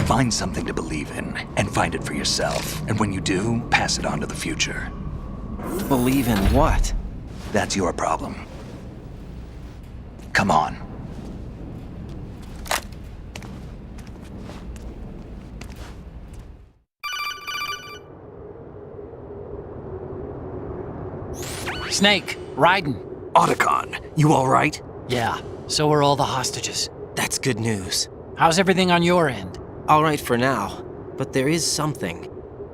Find something to believe in, and find it for yourself. And when you do, pass it on to the future. Believe in what? That's your problem. Come on. Snake, Raiden. Otku, you all right? Yeah, so are all the hostages. That's good news. How's everything on your end? All right for now, but there is something.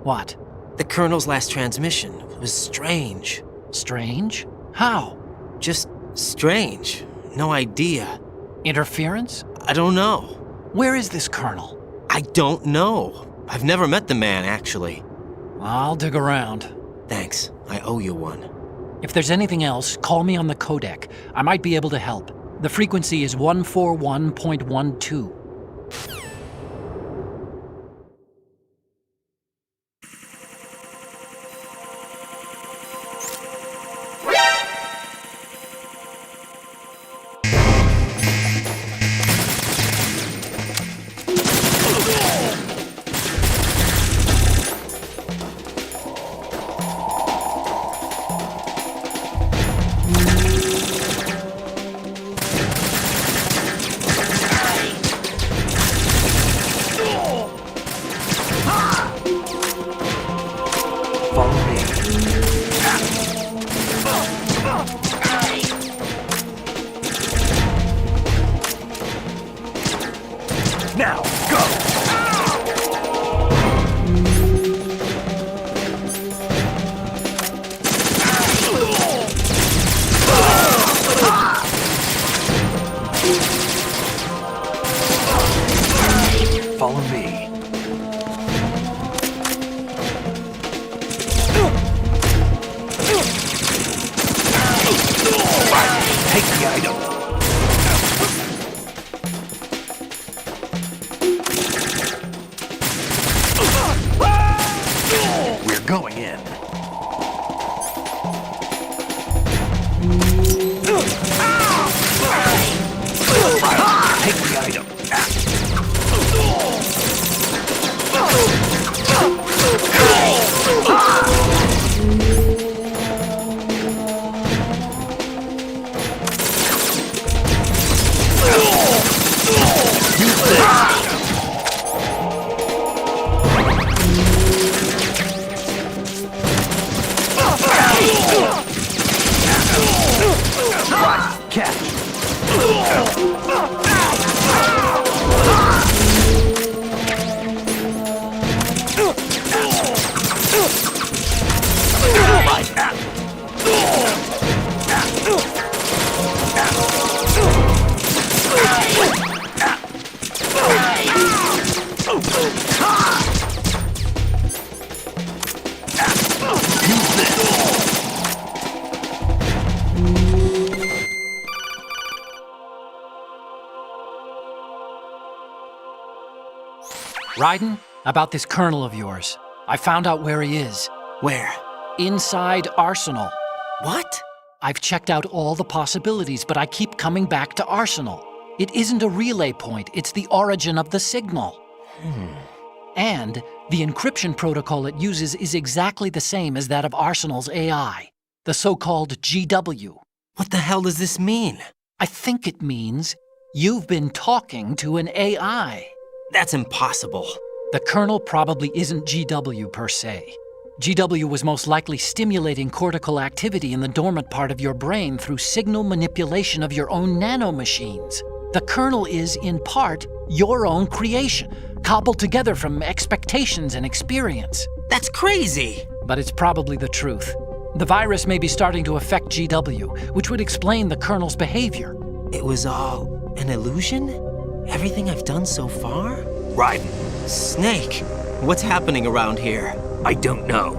What? The Colonel's last transmission was strange. Strange? How? Just strange. No idea. Interference? I don't know. Where is this colonel? I don't know. I've never met the man, actually. I'll dig around. Thanks. I owe you one. If there's anything else, call me on the codec. I might be able to help. The frequency is 141.12. Now, go! Follow me. Take the item. We're going in. Take the item. Raiden, about this colonel of yours. I found out where he is. Where? Inside Arsenal. What? I've checked out all the possibilities, but I keep coming back to Arsenal. It isn't a relay point, it's the origin of the signal. And the encryption protocol it uses is exactly the same as that of Arsenal's AI, the so-called GW. What the hell does this mean? I think it means you've been talking to an AI. That's impossible. The kernel probably isn't GW per se. GW was most likely stimulating cortical activity in the dormant part of your brain through signal manipulation of your own nanomachines. The kernel is, in part, your own creation, cobbled together from expectations and experience. That's crazy! But it's probably the truth. The virus may be starting to affect GW, which would explain the kernel's behavior. It was all an illusion? Everything I've done so far? Raiden. Snake, what's happening around here? I don't know.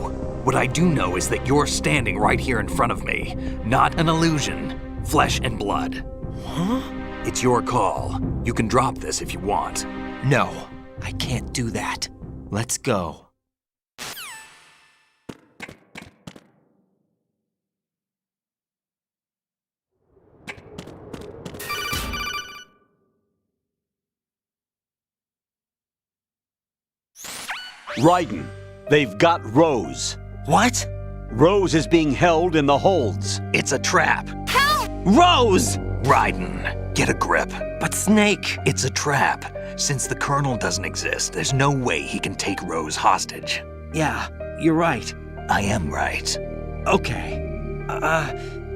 What I do know is that you're standing right here in front of me. Not an illusion. Flesh and blood. Huh? It's your call. You can drop this if you want. No, I can't do that. Let's go. Raiden, they've got Rose. What? Rose is being held in the holds. It's a trap. Help! Rose! Raiden, get a grip. But Snake... It's a trap. Since the Colonel doesn't exist, there's no way he can take Rose hostage. Yeah, you're right. I am right. Okay.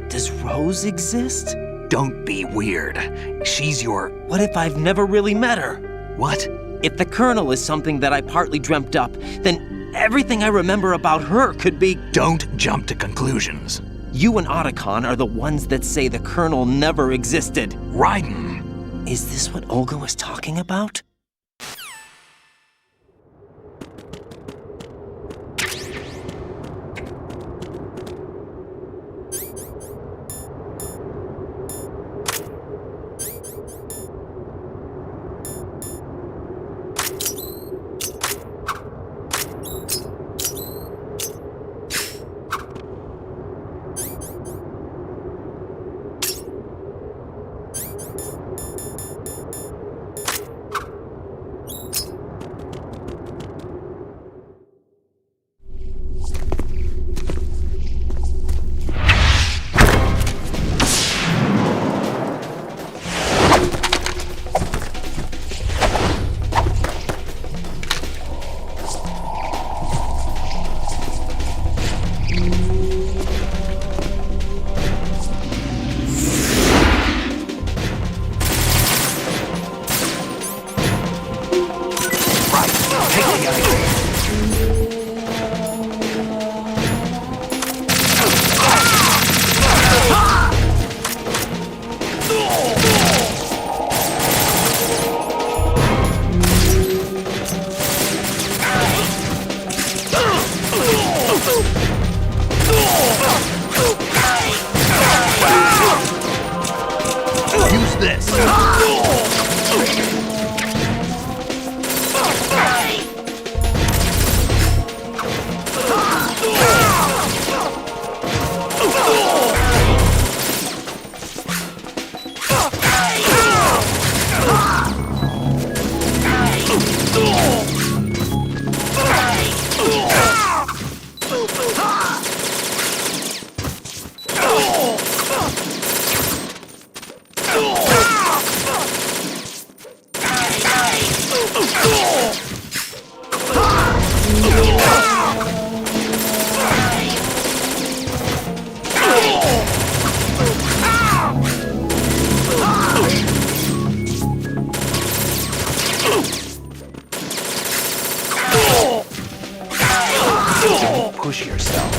Does Rose exist? Don't be weird. She's your... What if I've never really met her? What? If the Colonel is something that I partly dreamt up, then everything I remember about her could be... Don't jump to conclusions. You and Otacon are the ones that say the Colonel never existed. Raiden! Is this what Olga was talking about? Push yourself.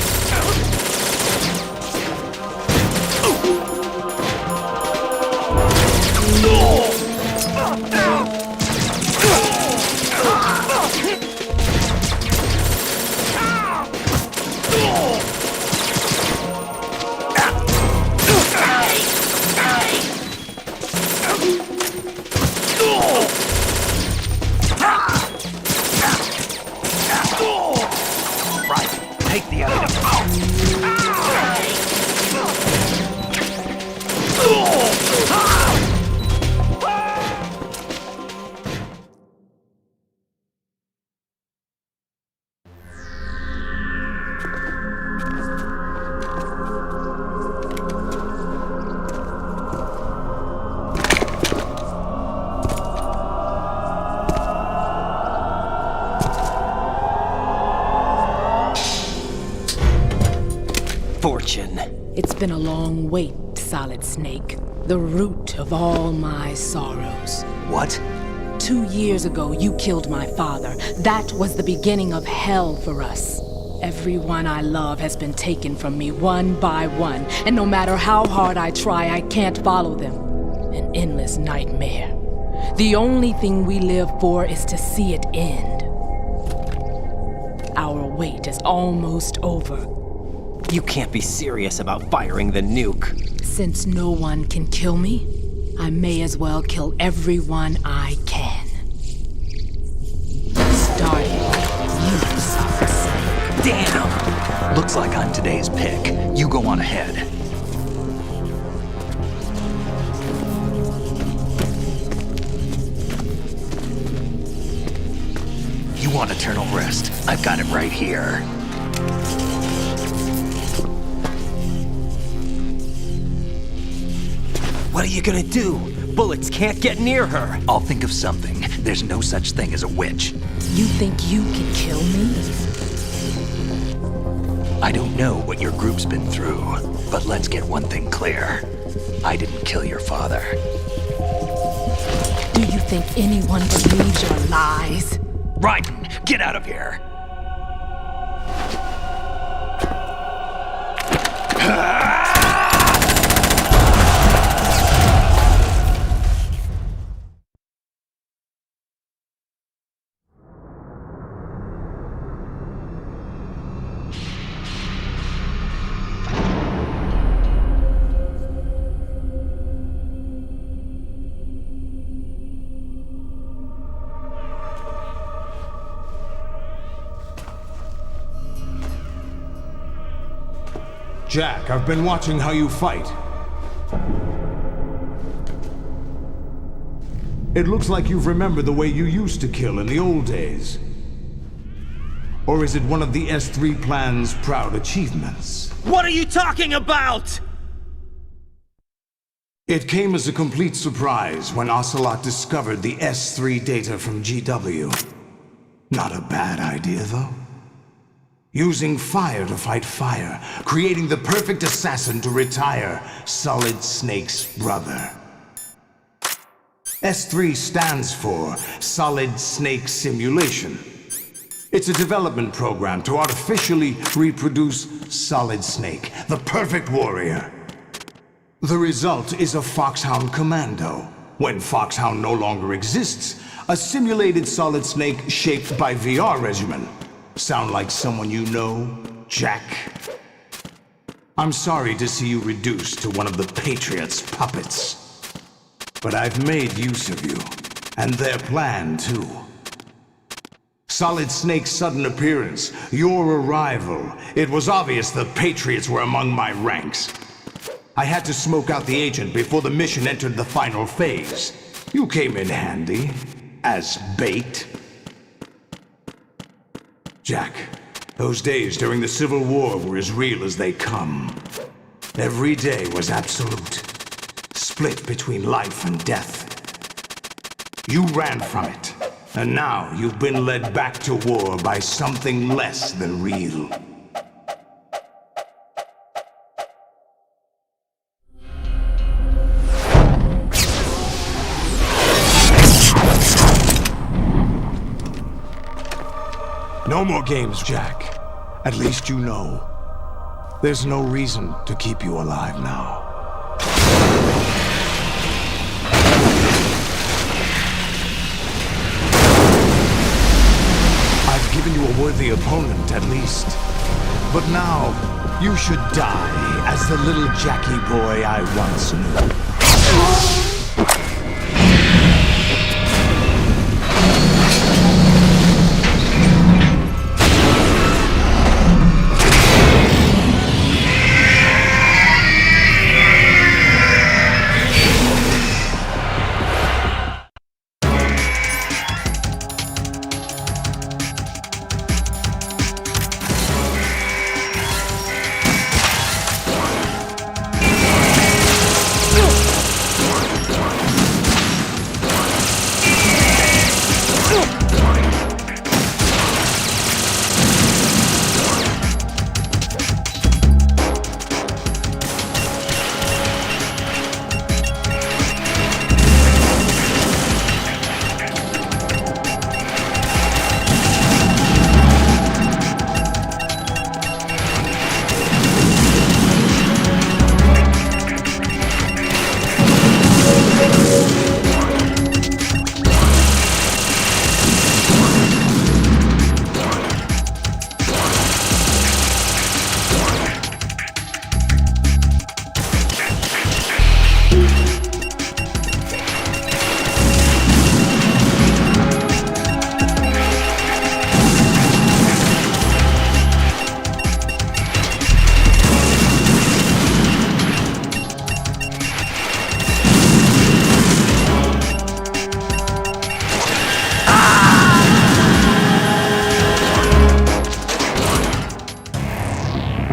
Fortune. It's been a long wait, Solid Snake. The root of all my sorrows. What? 2 years ago, you killed my father. That was the beginning of hell for us. Everyone I love has been taken from me one by one, and no matter how hard I try, I can't follow them. An endless nightmare. The only thing we live for is to see it end. Our wait is almost over. You can't be serious about firing the nuke. Since no one can kill me, I may as well kill everyone I can. Starting with you, Solid Snake. Damn! Looks like I'm today's pick. You go on ahead. You want eternal rest? I've got it right here. What are you gonna do? Bullets can't get near her. I'll think of something. There's no such thing as a witch. You think you can kill me? I don't know what your group's been through, but let's get one thing clear. I didn't kill your father. Do you think anyone believes your lies? Raiden, get out of here! Jack, I've been watching how you fight. It looks like you've remembered the way you used to kill in the old days. Or is it one of the S3 plan's proud achievements? What are you talking about? It came as a complete surprise when Ocelot discovered the S3 data from GW. Not a bad idea, though. Using fire to fight fire, creating the perfect assassin to retire Solid Snake's brother. S3 stands for Solid Snake Simulation. It's a development program to artificially reproduce Solid Snake, the perfect warrior. The result is a Foxhound Commando. When Foxhound no longer exists, a simulated Solid Snake shaped by VR regimen. Sound like someone you know, Jack? I'm sorry to see you reduced to one of the Patriots' puppets. But I've made use of you, and their plan too. Solid Snake's sudden appearance, your arrival, it was obvious the Patriots were among my ranks. I had to smoke out the agent before the mission entered the final phase. You came in handy, as bait. Jack, those days during the Civil War were as real as they come. Every day was absolute, split between life and death. You ran from it, and now you've been led back to war by something less than real. No more games, Jack. At least you know. There's no reason to keep you alive now. I've given you a worthy opponent, at least. But now, you should die as the little Jackie boy I once knew.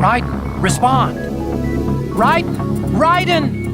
Raiden, respond! Raiden!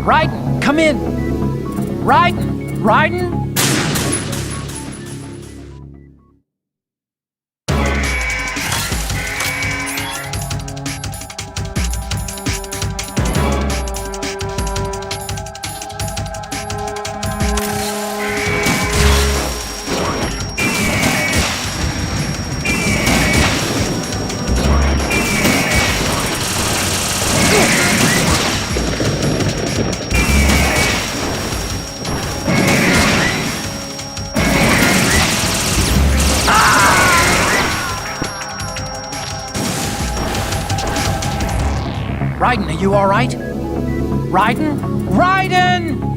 Raiden, come in! Raiden! Raiden! Raiden, are you all right? Raiden? Raiden!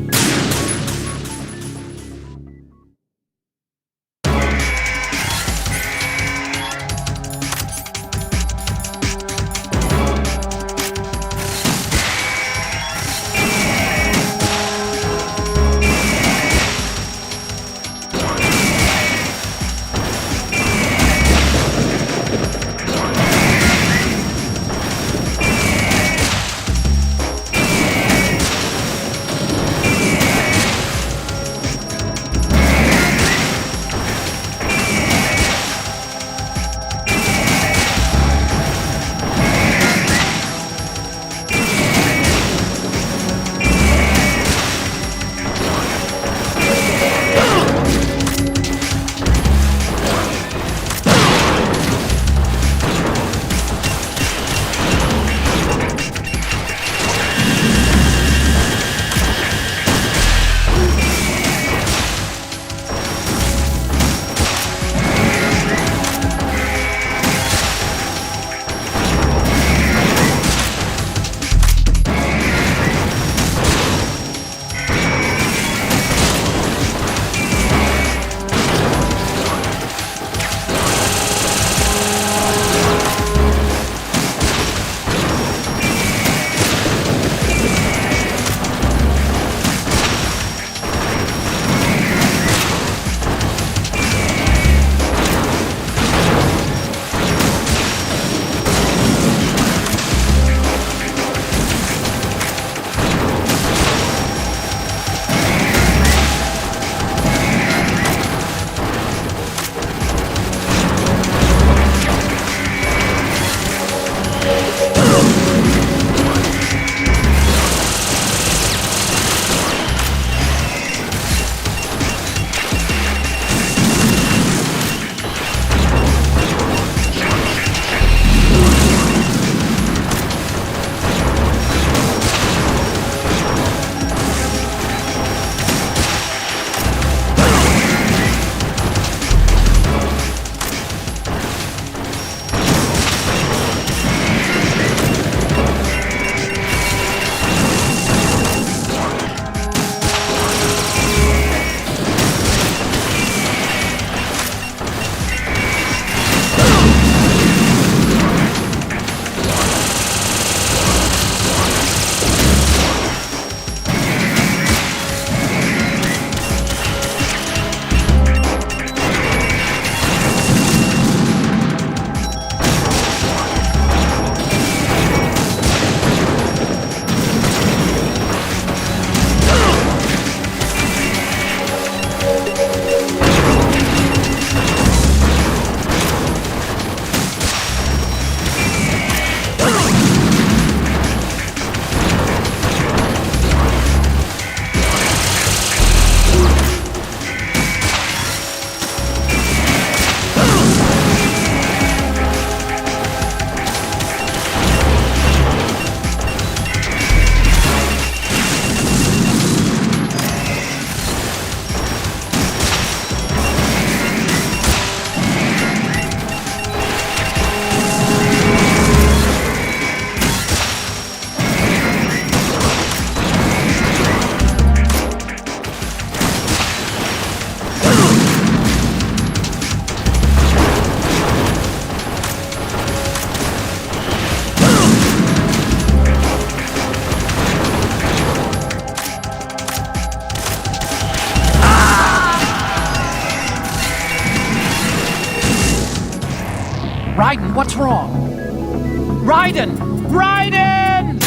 Raiden, what's wrong? Raiden! Raiden!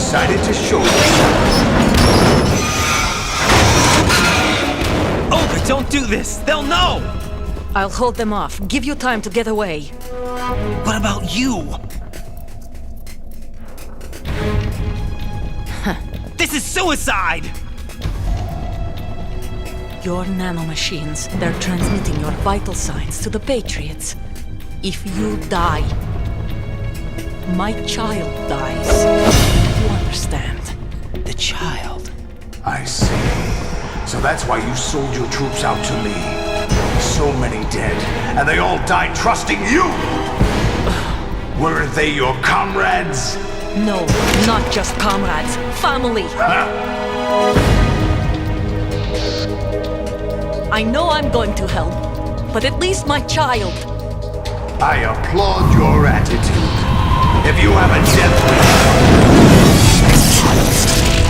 decided to show themselves. Olga, don't do this! They'll know! I'll hold them off. Give you time to get away. What about you? This is suicide! Your nanomachines, they're transmitting your vital signs to the Patriots. If you die, my child dies. You understand? The child? I see. So that's why you sold your troops out to me. So many dead, and they all died trusting you! Weren't they your comrades? No, not just comrades. Family! I know I'm going to hell, but at least my child. I applaud your attitude. If you have a death wish,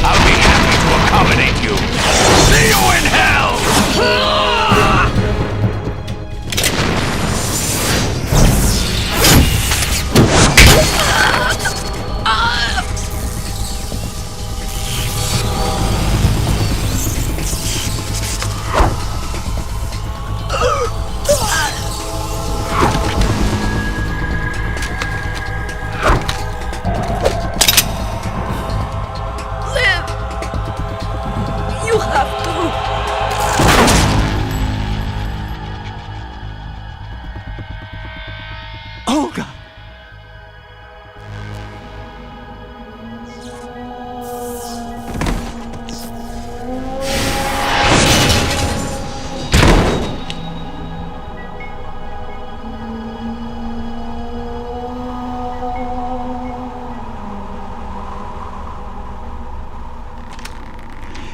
I'll be happy to accommodate you. See you in hell! Olga!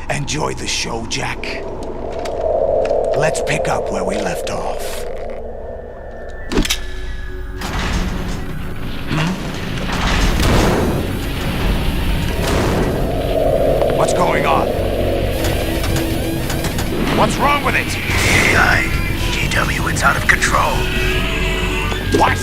Enjoy the show, Jack. Let's pick up where we left off. What's going on? What's wrong with it? AI, GW, it's out of control. What?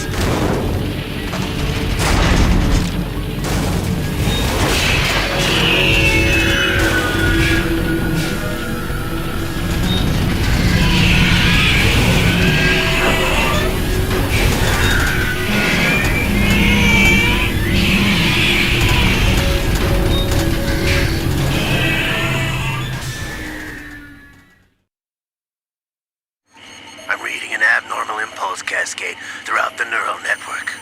Cascade throughout the neural network.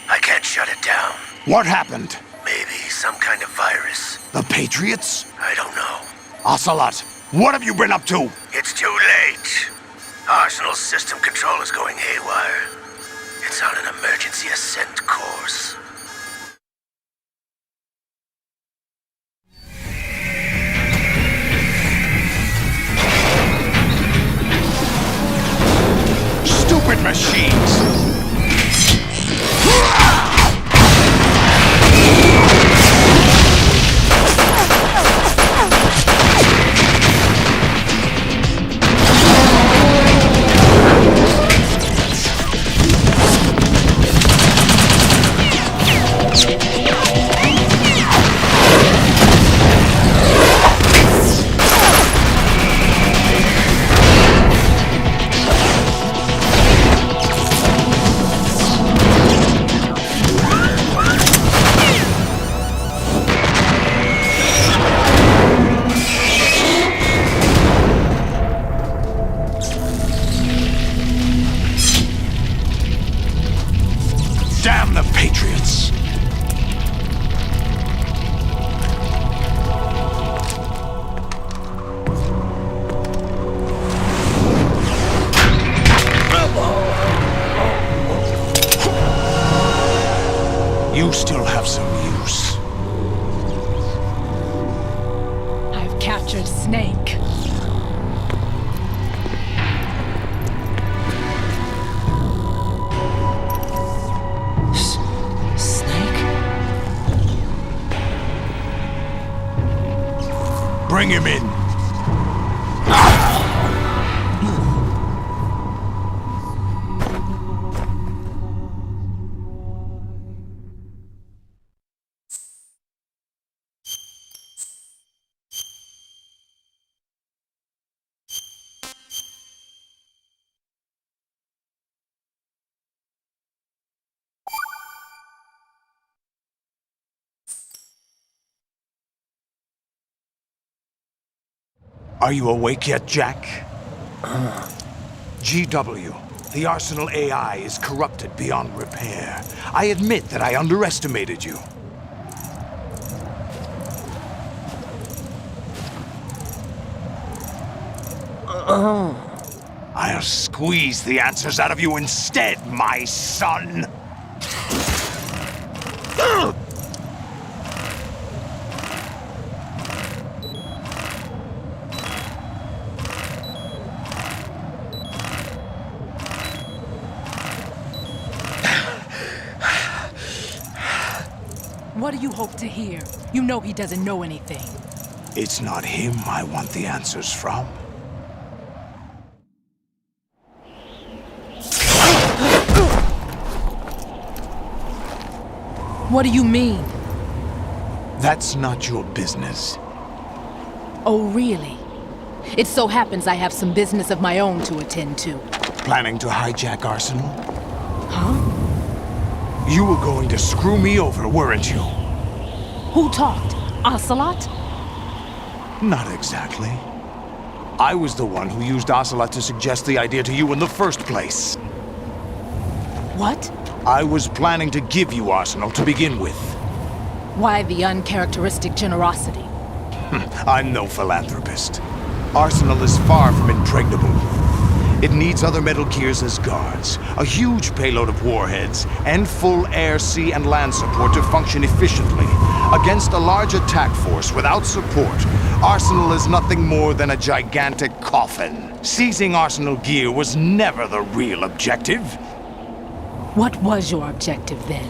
I can't shut it down. What happened? Maybe some kind of virus. The Patriots? I don't know. Ocelot, what have you been up to? It's too late. Arsenal's system control is going haywire. It's on an emergency ascent course. Stupid machines! Damn the Patriots! You still have some use. I've captured Snake. Bring him in. Are you awake yet, Jack? GW, the Arsenal AI is corrupted beyond repair. I admit that I underestimated you. I'll squeeze the answers out of you instead, my son! What do you hope to hear? You know he doesn't know anything. It's not him I want the answers from. What do you mean? That's not your business. Oh, really? It so happens I have some business of my own to attend to. Planning to hijack Arsenal? Huh? You were going to screw me over, weren't you? Who talked? Ocelot? Not exactly. I was the one who used Ocelot to suggest the idea to you in the first place. What? I was planning to give you Arsenal to begin with. Why the uncharacteristic generosity? I'm no philanthropist. Arsenal is far from impregnable. It needs other Metal Gears as guards, a huge payload of warheads, and full air, sea, and land support to function efficiently. Against a large attack force without support, Arsenal is nothing more than a gigantic coffin. Seizing Arsenal gear was never the real objective. What was your objective then?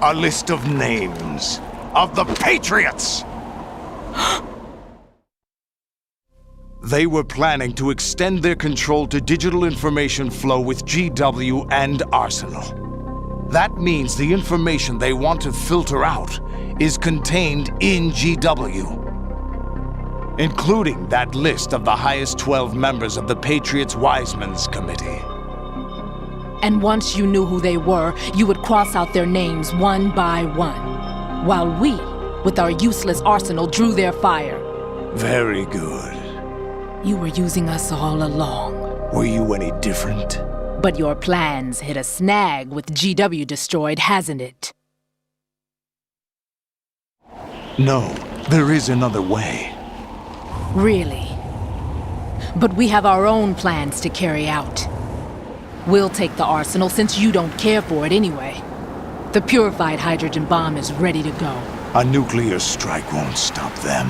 A list of names of the Patriots! They were planning to extend their control to digital information flow with GW and Arsenal. That means the information they want to filter out is contained in GW, including that list of the highest 12 members of the Patriots Wiseman's Committee. And once you knew who they were, you would cross out their names one by one, while we, with our useless arsenal, drew their fire. Very good. You were using us all along. Were you any different? But your plans hit a snag with GW destroyed, hasn't it? No, there is another way. Really? But we have our own plans to carry out. We'll take the arsenal since you don't care for it anyway. The purified hydrogen bomb is ready to go. A nuclear strike won't stop them.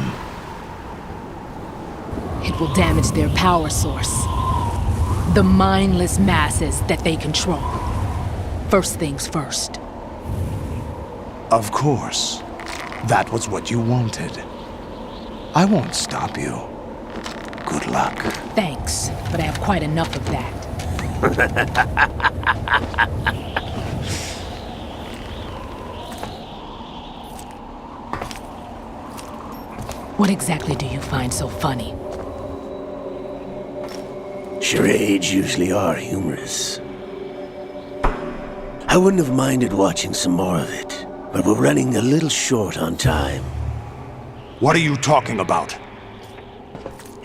It will damage their power source. The mindless masses that they control. First things first. Of course. That was what you wanted. I won't stop you. Good luck. Thanks, but I have quite enough of that. What exactly do you find so funny? Charades usually are humorous. I wouldn't have minded watching some more of it, but we're running a little short on time. What are you talking about?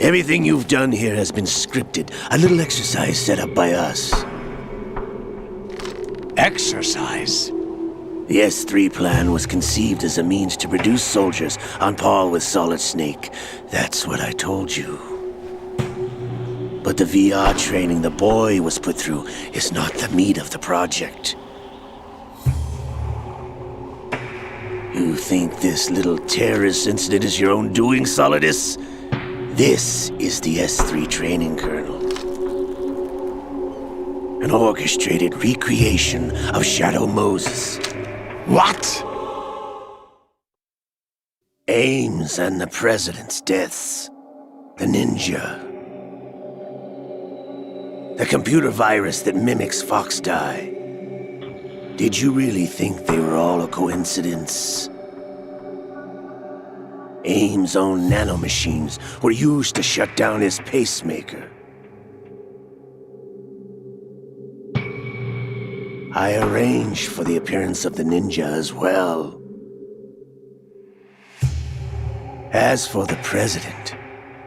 Everything you've done here has been scripted, a little exercise set up by us. Exercise? The S3 plan was conceived as a means to produce soldiers on par with Solid Snake. That's what I told you. But the VR training the boy was put through is not the meat of the project. You think this little terrorist incident is your own doing, Solidus? This is the S3 training kernel. An orchestrated recreation of Shadow Moses. What? Ames and the President's deaths. The ninja. The computer virus that mimics Foxdie. Did you really think they were all a coincidence? Ames' own nanomachines were used to shut down his pacemaker. I arranged for the appearance of the ninja as well. As for the president,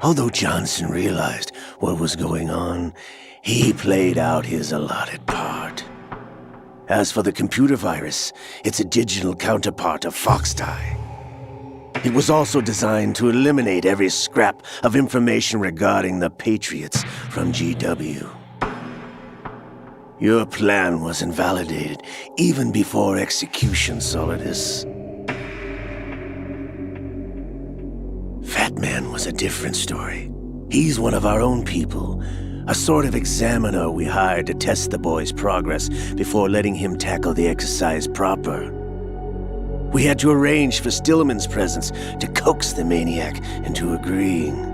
although Johnson realized what was going on, he played out his allotted part. As for the computer virus, it's a digital counterpart of Foxdie. It was also designed to eliminate every scrap of information regarding the Patriots from GW. Your plan was invalidated even before execution, Solidus. Fat Man was a different story. He's one of our own people, a sort of examiner we hired to test the boy's progress before letting him tackle the exercise proper. We had to arrange for Stillman's presence to coax the maniac into agreeing.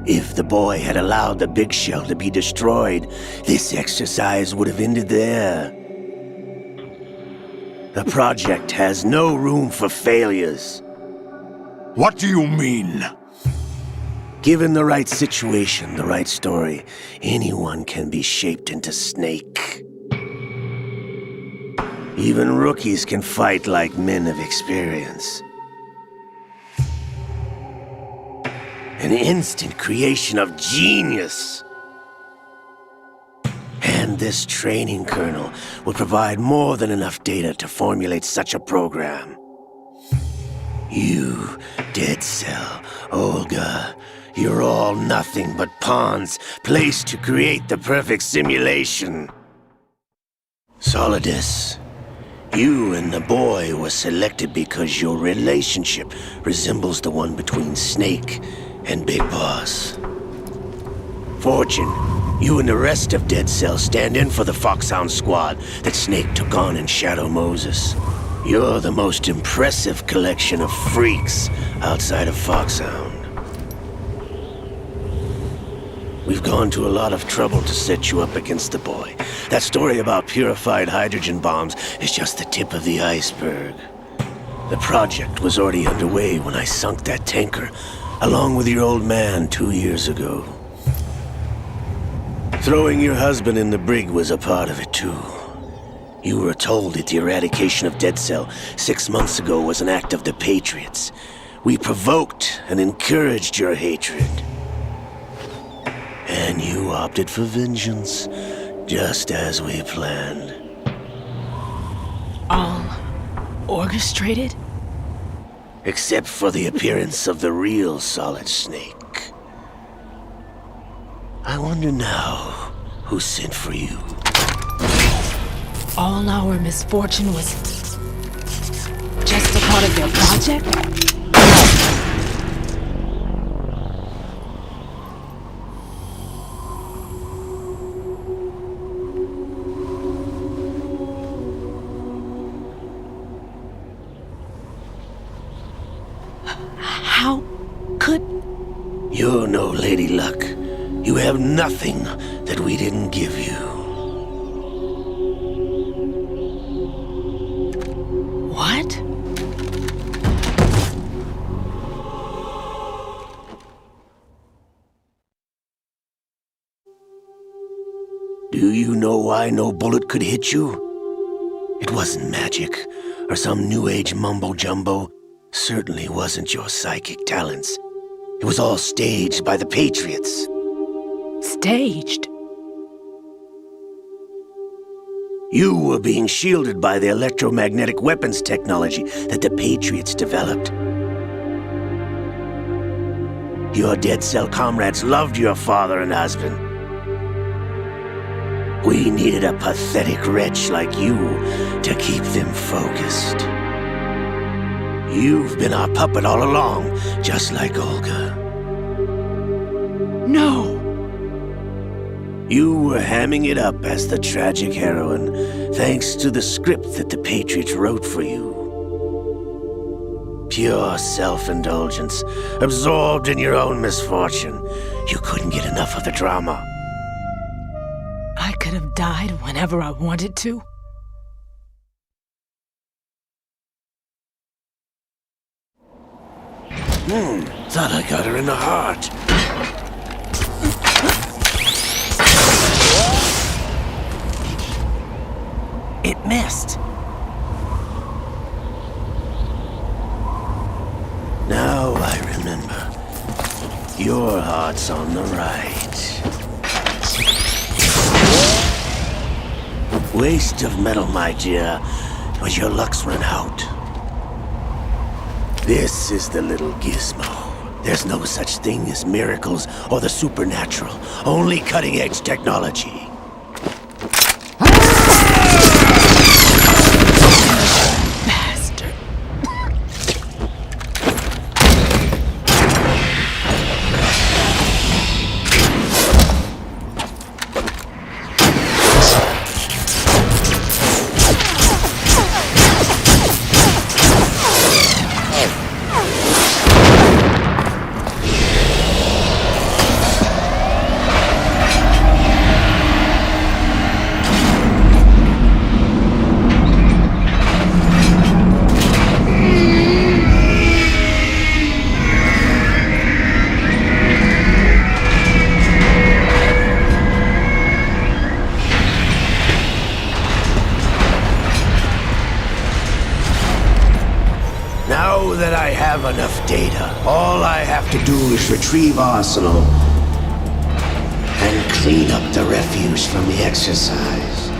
If the boy had allowed the big shell to be destroyed, this exercise would have ended there. The project has no room for failures. What do you mean? Given the right situation, the right story, anyone can be shaped into Snake. Even rookies can fight like men of experience. An instant creation of genius. And this training kernel would provide more than enough data to formulate such a program. You, Dead Cell, Olga, you're all nothing but pawns placed to create the perfect simulation. Solidus, you and the boy were selected because your relationship resembles the one between Snake and Big Boss. Fortune, you and the rest of Dead Cell stand in for the Foxhound squad that Snake took on in Shadow Moses. You're the most impressive collection of freaks outside of Foxhound. We've gone to a lot of trouble to set you up against the boy. That story about purified hydrogen bombs is just the tip of the iceberg. The project was already underway when I sunk that tanker, along with your old man 2 years ago. Throwing your husband in the brig was a part of it too. You were told that the eradication of Dead Cell 6 months ago was an act of the Patriots. We provoked and encouraged your hatred. And you opted for vengeance, just as we planned. All orchestrated? Except for the appearance of the real Solid Snake. I wonder now who sent for you. All our misfortune was just a part of their project? How could... You're no Lady Luck. You have nothing that we didn't give you. What? Do you know why no bullet could hit you? It wasn't magic, or some new age mumbo-jumbo. Certainly wasn't your psychic talents. It was all staged by the Patriots. Staged? You were being shielded by the electromagnetic weapons technology that the Patriots developed. Your Dead Cell comrades loved your father and husband. We needed a pathetic wretch like you to keep them focused. You've been our puppet all along, just like Olga. No! You were hamming it up as the tragic heroine, thanks to the script that the Patriots wrote for you. Pure self-indulgence, absorbed in your own misfortune. You couldn't get enough of the drama. I could have died whenever I wanted to. Thought I got her in the heart. It missed. Now Your heart's on the right. Waste of metal, my dear, but your luck's run out. This is the little gizmo. There's no such thing as miracles or the supernatural, only cutting-edge technology. Bastard. Now that I have enough data, all I have to do is retrieve Arsenal and clean up the refuse from the exercise.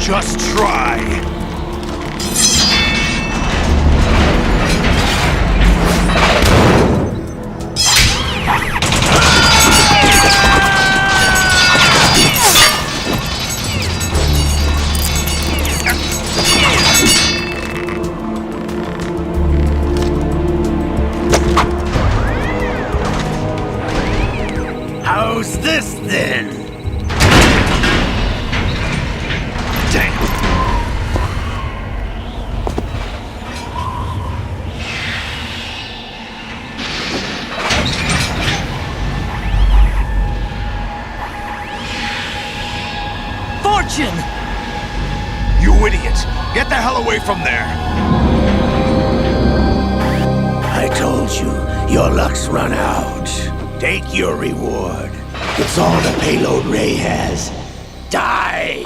Just try. How's this then? Damn. Fortune! You idiot! Get the hell away from there! I told you, your luck's run out. Take your reward. It's all the payload Ray has. Die!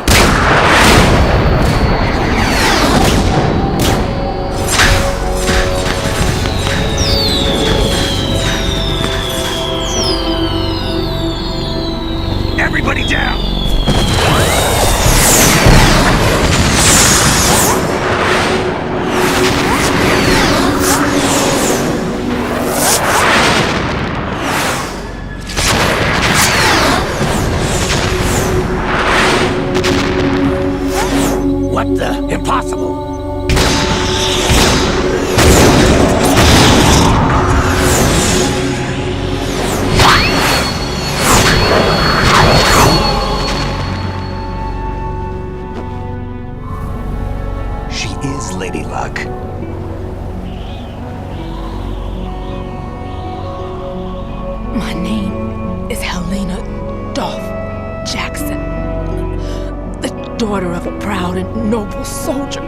Everybody down! What the? Impossible! She is Lady Luck. My name is Helena Dolph Jackson, the daughter of a proud and noble soldier.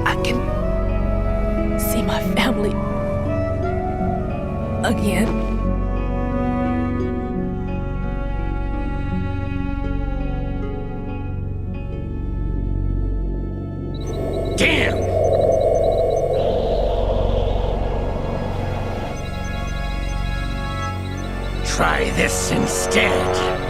I can see my family again. Damn! Try this instead.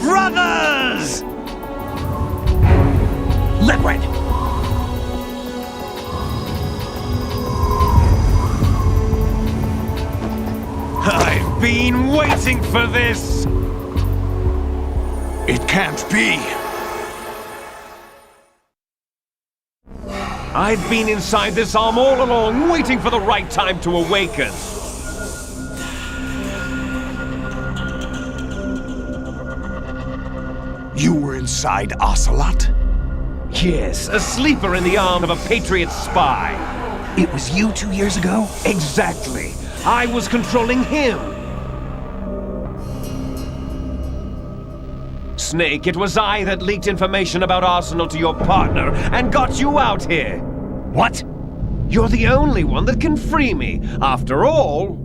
Brothers! Liquid! I've been waiting for this! It can't be! I've been inside this arm all along, waiting for the right time to awaken. You were inside Ocelot? Yes, a sleeper in the arm of a Patriot spy. It was you 2 years ago? Exactly. I was controlling him. Snake, it was I that leaked information about Arsenal to your partner and got you out here. What? You're the only one that can free me. After all...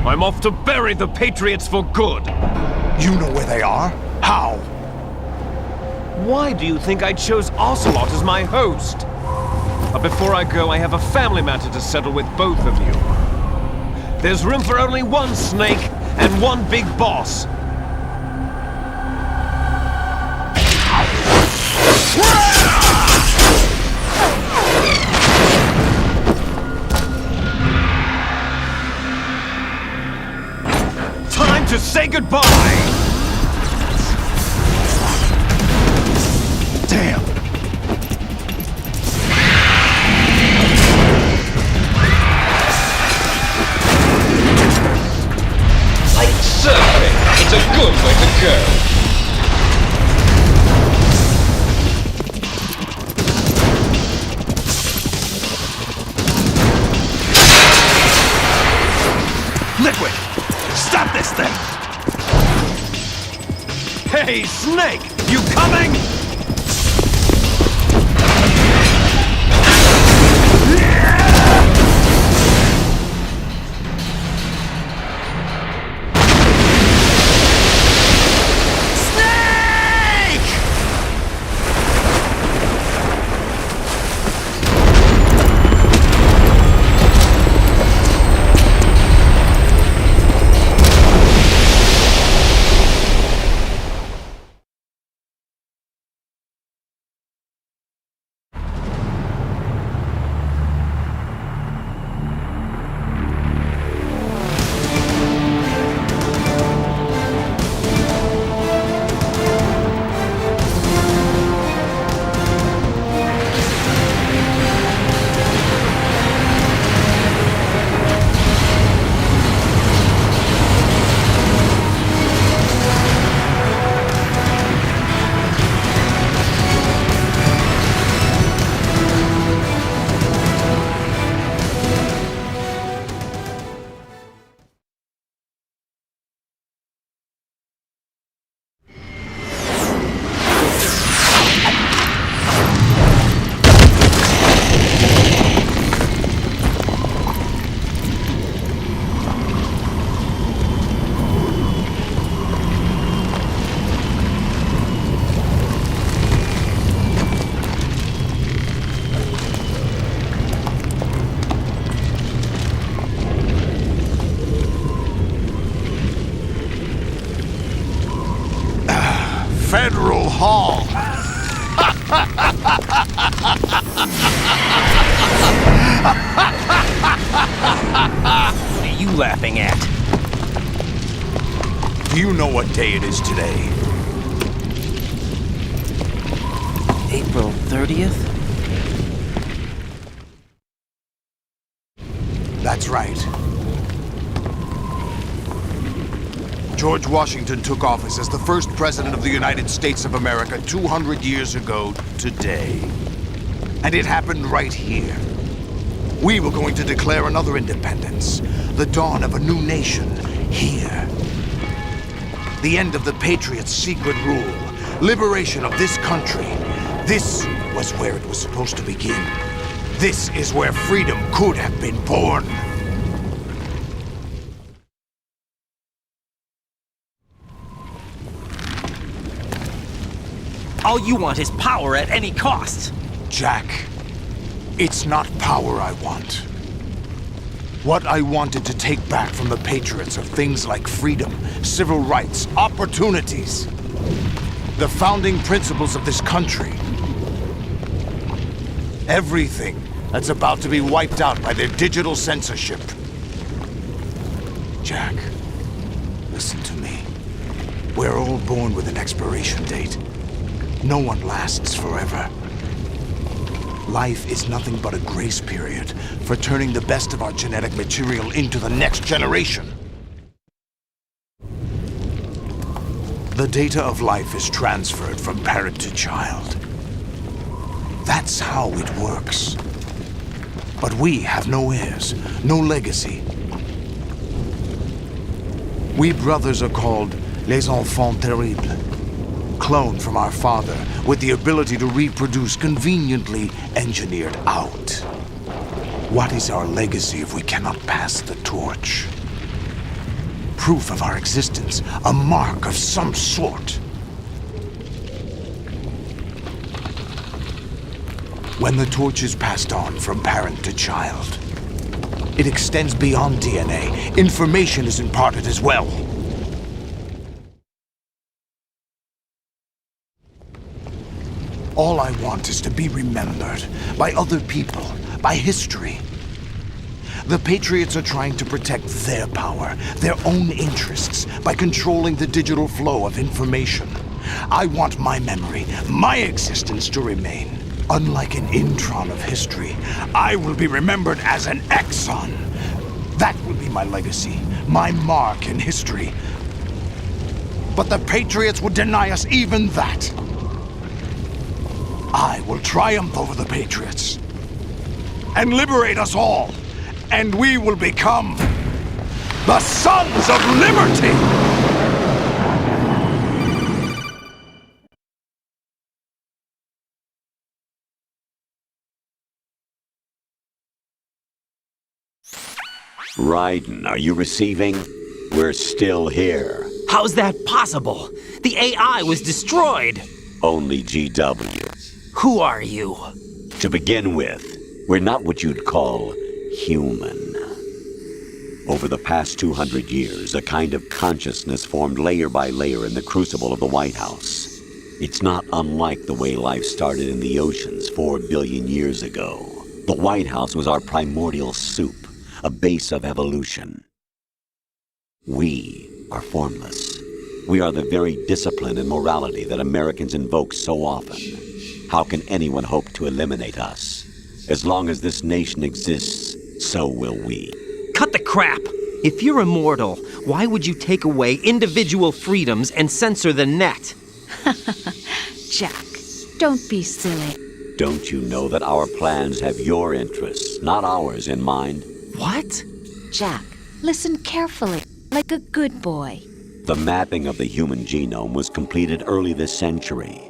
I'm off to bury the Patriots for good. You know where they are? How? Why do you think I chose Ocelot as my host? But before I go, I have a family matter to settle with both of you. There's room for only one Snake and one big boss. Time to say goodbye! Damn! Like surfing, it's a good way to go. Liquid! Stop this thing! Hey, Snake! You coming? Federal Hall. What are you laughing at? Do you know what day it is today? April 30th? That's right. George Washington took office as the first president of the United States of America 200 years ago today. And it happened right here. We were going to declare another independence, the dawn of a new nation, here. The end of the Patriots' secret rule, liberation of this country. This was where it was supposed to begin. This is where freedom could have been born. All you want is power at any cost. Jack, it's not power I want. What I wanted to take back from the Patriots are things like freedom, civil rights, opportunities. The founding principles of this country. Everything that's about to be wiped out by their digital censorship. Jack, listen to me. We're all born with an expiration date. No one lasts forever. Life is nothing but a grace period for turning the best of our genetic material into the next generation. The data of life is transferred from parent to child. That's how it works. But we have no heirs, no legacy. We brothers are called les enfants terribles. Cloned from our father, with the ability to reproduce conveniently engineered out. What is our legacy if we cannot pass the torch? Proof of our existence, a mark of some sort. When the torch is passed on from parent to child, it extends beyond DNA. Information is imparted as well. All I want is to be remembered by other people, by history. The Patriots are trying to protect their power, their own interests, by controlling the digital flow of information. I want my memory, my existence to remain. Unlike an intron of history, I will be remembered as an exon. That will be my legacy, my mark in history. But the Patriots would deny us even that. I will triumph over the Patriots and liberate us all, and we will become the Sons of Liberty! Raiden, are you receiving? We're still here. How's that possible? The AI was destroyed! Only GW. Who are you? To begin with, we're not what you'd call human. Over the past 200 years, a kind of consciousness formed layer by layer in the crucible of the White House. It's not unlike the way life started in the oceans 4 billion years ago. The White House was our primordial soup, a base of evolution. We are formless. We are the very discipline and morality that Americans invoke so often. How can anyone hope to eliminate us? As long as this nation exists, so will we. Cut the crap! If you're immortal, why would you take away individual freedoms and censor the net? Jack, don't be silly. Don't you know that our plans have your interests, not ours, in mind? What? Jack, listen carefully, like a good boy. The mapping of the human genome was completed early this century.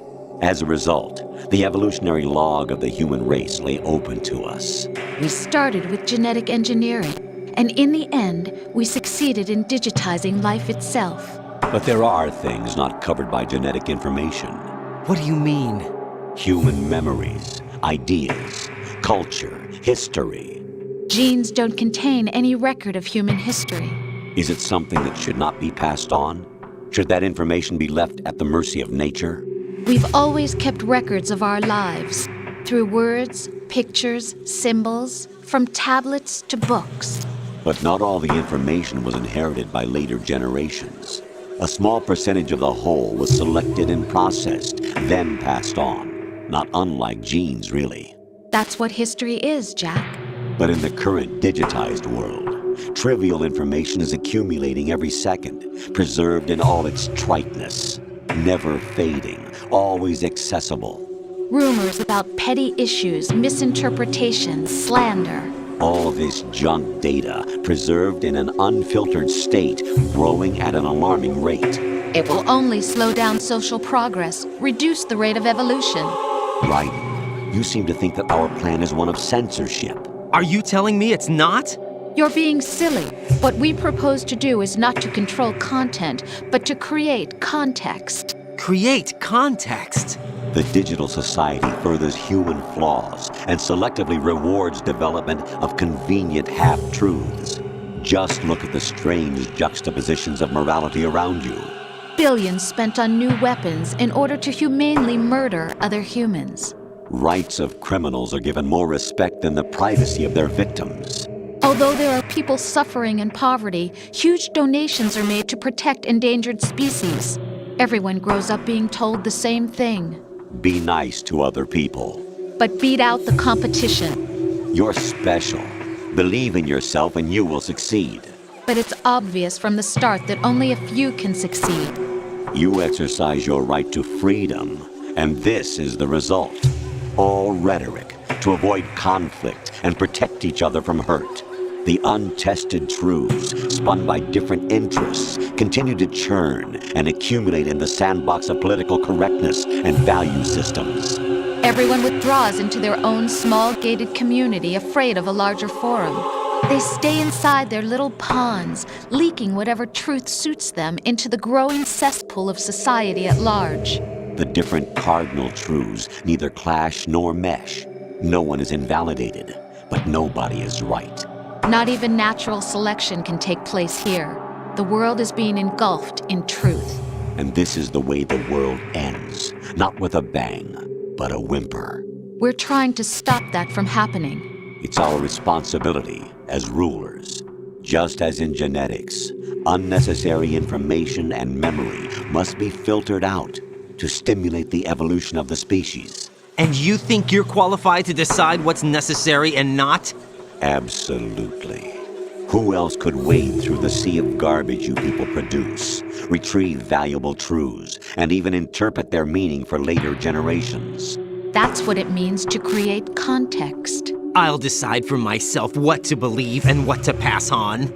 As a result, the evolutionary log of the human race lay open to us. We started with genetic engineering, and in the end, we succeeded in digitizing life itself. But there are things not covered by genetic information. What do you mean? Human memories, ideas, culture, history. Genes don't contain any record of human history. Is it something that should not be passed on? Should that information be left at the mercy of nature? We've always kept records of our lives, through words, pictures, symbols, from tablets to books. But not all the information was inherited by later generations. A small percentage of the whole was selected and processed, then passed on. Not unlike genes, really. That's what history is, Jack. But in the current digitized world, trivial information is accumulating every second, preserved in all its triteness, never fading, always accessible. Rumors about petty issues, misinterpretations, slander. All this junk data, preserved in an unfiltered state, growing at an alarming rate. It will only slow down social progress, reduce the rate of evolution. Right. You seem to think that our plan is one of censorship. Are you telling me it's not? You're being silly. What we propose to do is not to control content, but to create context. Create context? The digital society furthers human flaws and selectively rewards development of convenient half-truths. Just look at the strange juxtapositions of morality around you. Billions spent on new weapons in order to humanely murder other humans. Rights of criminals are given more respect than the privacy of their victims. Although there are people suffering in poverty, huge donations are made to protect endangered species. Everyone grows up being told the same thing. Be nice to other people. But beat out the competition. You're special. Believe in yourself and you will succeed. But it's obvious from the start that only a few can succeed. You exercise your right to freedom, and this is the result. All rhetoric to avoid conflict and protect each other from hurt. The untested truths, spun by different interests, continue to churn and accumulate in the sandbox of political correctness and value systems. Everyone withdraws into their own small gated community, afraid of a larger forum. They stay inside their little ponds, leaking whatever truth suits them into the growing cesspool of society at large. The different cardinal truths neither clash nor mesh. No one is invalidated, but nobody is right. Not even natural selection can take place here. The world is being engulfed in truth. And this is the way the world ends, not with a bang, but a whimper. We're trying to stop that from happening. It's our responsibility as rulers. Just as in genetics, unnecessary information and memory must be filtered out to stimulate the evolution of the species. And you think you're qualified to decide what's necessary and not? Absolutely. Who else could wade through the sea of garbage you people produce, retrieve valuable truths, and even interpret their meaning for later generations? That's what it means to create context. I'll decide for myself what to believe and what to pass on.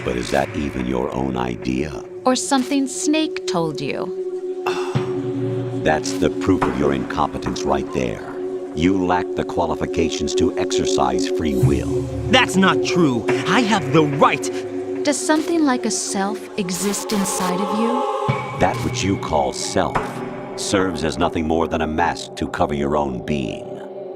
But is that even your own idea? Or something Snake told you? That's the proof of your incompetence right there. You lack the qualifications to exercise free will. That's not true. I have the right. Does something like a self exist inside of you? That which you call self serves as nothing more than a mask to cover your own being.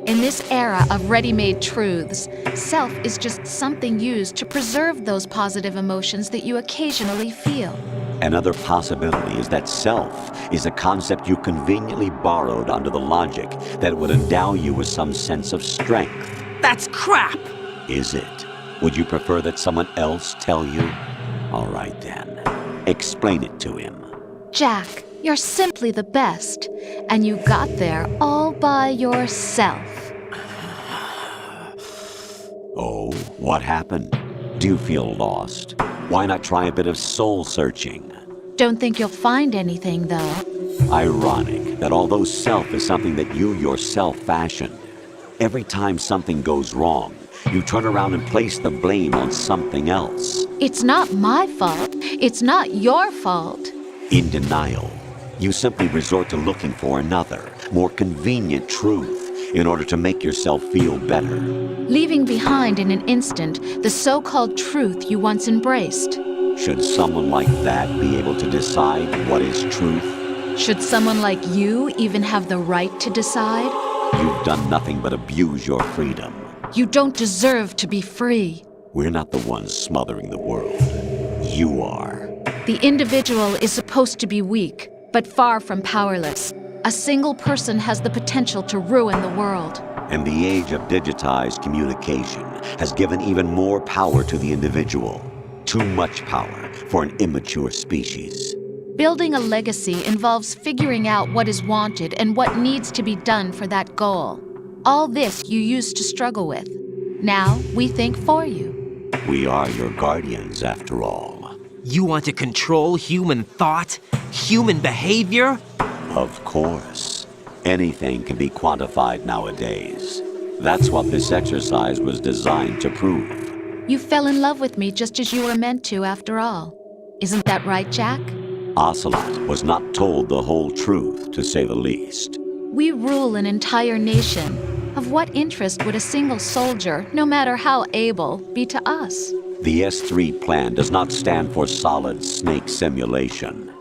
In this era of ready-made truths, self is just something used to preserve those positive emotions that you occasionally feel. Another possibility is that self is a concept you conveniently borrowed under the logic that it would endow you with some sense of strength. That's crap! Is it? Would you prefer that someone else tell you? All right then. Explain it to him. Jack, you're simply the best, and you got there all by yourself. Oh, what happened? Do you feel lost? Why not try a bit of soul searching? Don't think you'll find anything, though. Ironic that although self is something that you yourself fashioned, every time something goes wrong, you turn around and place the blame on something else. It's not my fault. It's not your fault. In denial, you simply resort to looking for another, more convenient truth in order to make yourself feel better. Leaving behind in an instant the so-called truth you once embraced. Should someone like that be able to decide what is truth? Should someone like you even have the right to decide? You've done nothing but abuse your freedom. You don't deserve to be free. We're not the ones smothering the world. You are. The individual is supposed to be weak, but far from powerless. A single person has the potential to ruin the world. And the age of digitized communication has given even more power to the individual. Too much power for an immature species. Building a legacy involves figuring out what is wanted and what needs to be done for that goal. All this you used to struggle with. Now we think for you. We are your guardians, after all. You want to control human thought? Human behavior? Of course. Anything can be quantified nowadays. That's what this exercise was designed to prove. You fell in love with me just as you were meant to, after all. Isn't that right, Jack? Ocelot was not told the whole truth, to say the least. We rule an entire nation. Of what interest would a single soldier, no matter how able, be to us? The S3 plan does not stand for solid snake simulation.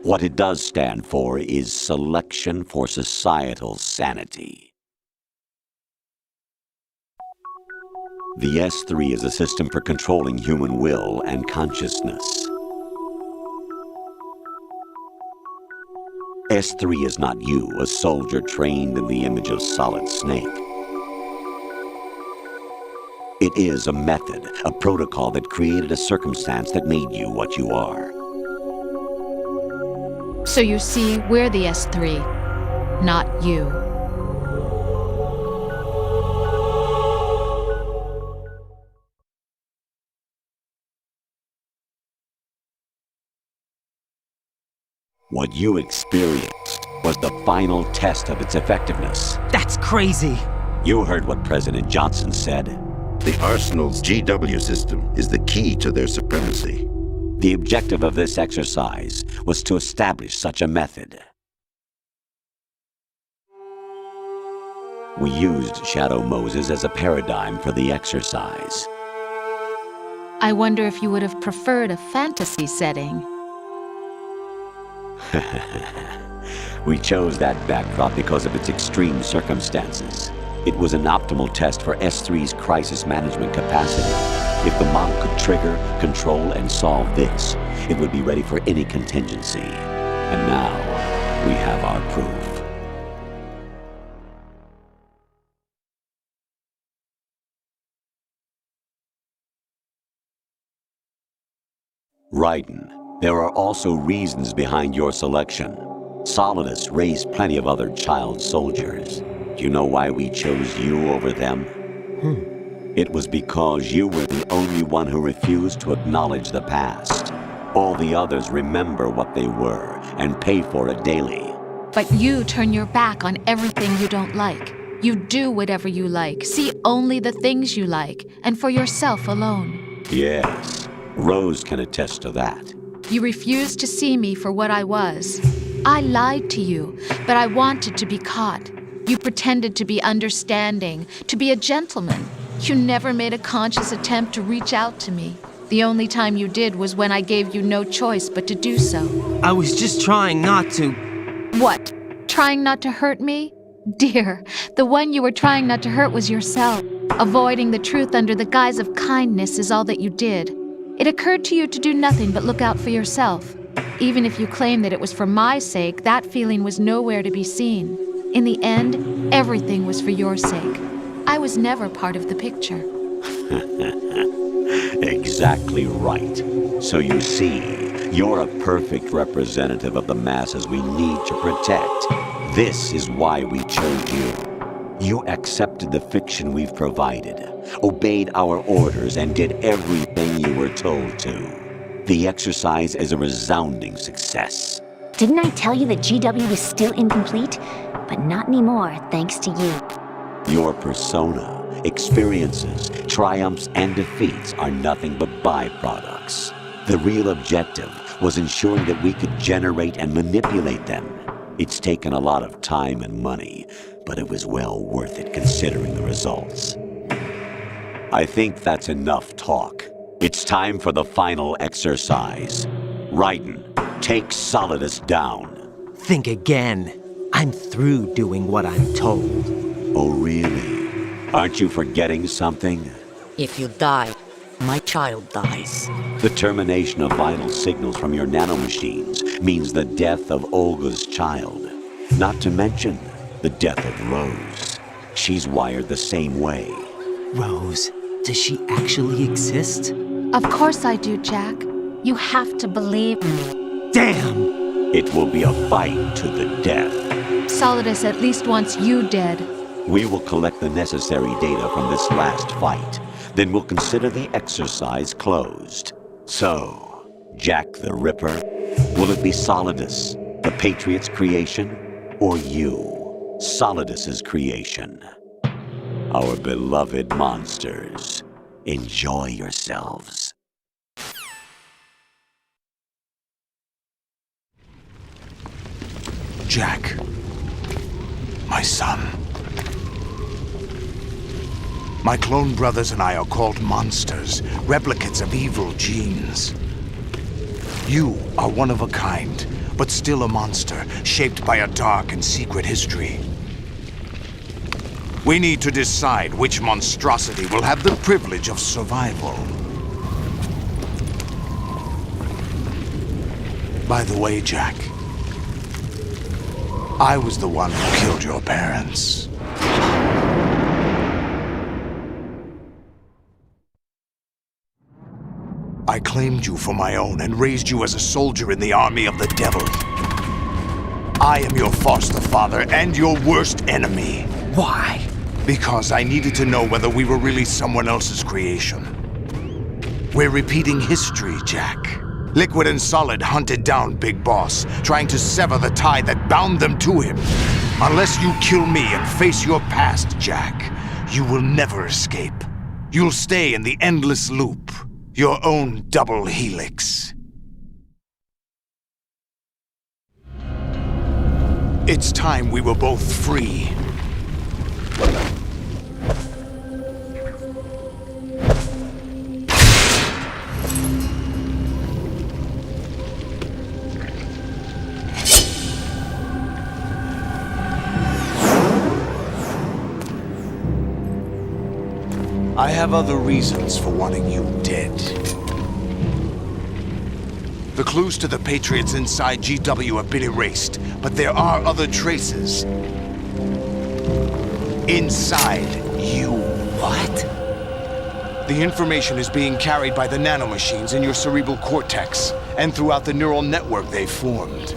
What it does stand for is selection for societal sanity. The S3 is a system for controlling human will and consciousness. S3 is not you, a soldier trained in the image of Solid Snake. It is a method, a protocol that created a circumstance that made you what you are. So you see, we're the S3, not you. What you experienced was the final test of its effectiveness. That's crazy. You heard what President Johnson said. The Arsenal's GW system is the key to their supremacy. The objective of this exercise was to establish such a method. We used Shadow Moses as a paradigm for the exercise. I wonder if you would have preferred a fantasy setting. We chose that backdrop because of its extreme circumstances. It was an optimal test for S3's crisis management capacity. If the model could trigger, control, and solve this, it would be ready for any contingency. And now, we have our proof. Raiden, there are also reasons behind your selection. Solidus raised plenty of other child soldiers. Do you know why we chose you over them? It was because you were the only one who refused to acknowledge the past. All the others remember what they were and pay for it daily. But you turn your back on everything you don't like. You do whatever you like, see only the things you like, and for yourself alone. Yes, Rose can attest to that. You refused to see me for what I was. I lied to you, but I wanted to be caught. You pretended to be understanding, to be a gentleman. You never made a conscious attempt to reach out to me. The only time you did was when I gave you no choice but to do so. I was just trying not to... What? Trying not to hurt me? Dear, the one you were trying not to hurt was yourself. Avoiding the truth under the guise of kindness is all that you did. It occurred to you to do nothing but look out for yourself. Even if you claim that it was for my sake, that feeling was nowhere to be seen. In the end, everything was for your sake. I was never part of the picture. Exactly right. So you see, you're a perfect representative of the masses we need to protect. This is why we chose you. You accepted the fiction we've provided, obeyed our orders, and did everything you were told to. The exercise is a resounding success. Didn't I tell you that GW was still incomplete? But not anymore, thanks to you. Your persona, experiences, triumphs, and defeats are nothing but byproducts. The real objective was ensuring that we could generate and manipulate them. It's taken a lot of time and money, but it was well worth it considering the results. I think that's enough talk. It's time for the final exercise. Raiden, take Solidus down. Think again. I'm through doing what I'm told. Oh, really? Aren't you forgetting something? If you die, my child dies. The termination of vital signals from your nanomachines means the death of Olga's child. Not to mention the death of Rose. She's wired the same way. Rose, does she actually exist? Of course I do, Jack. You have to believe me. Damn! It will be a fight to the death. Solidus at least wants you dead. We will collect the necessary data from this last fight. Then we'll consider the exercise closed. So, Jack the Ripper, will it be Solidus, the Patriot's creation, or you, Solidus's creation? Our beloved monsters, enjoy yourselves. Jack, my son. My clone brothers and I are called monsters, replicates of evil genes. You are one of a kind, but still a monster, shaped by a dark and secret history. We need to decide which monstrosity will have the privilege of survival. By the way, Jack, I was the one who killed your parents. I claimed you for my own and raised you as a soldier in the army of the devil. I am your foster father and your worst enemy. Why? Because I needed to know whether we were really someone else's creation. We're repeating history, Jack. Liquid and Solid hunted down Big Boss, trying to sever the tie that bound them to him. Unless you kill me and face your past, Jack, you will never escape. You'll stay in the endless loop, your own double helix. It's time we were both free. I have other reasons for wanting you dead. The clues to the Patriots inside GW have been erased, but there are other traces. Inside you. What? The information is being carried by the nanomachines in your cerebral cortex, and throughout the neural network they've formed.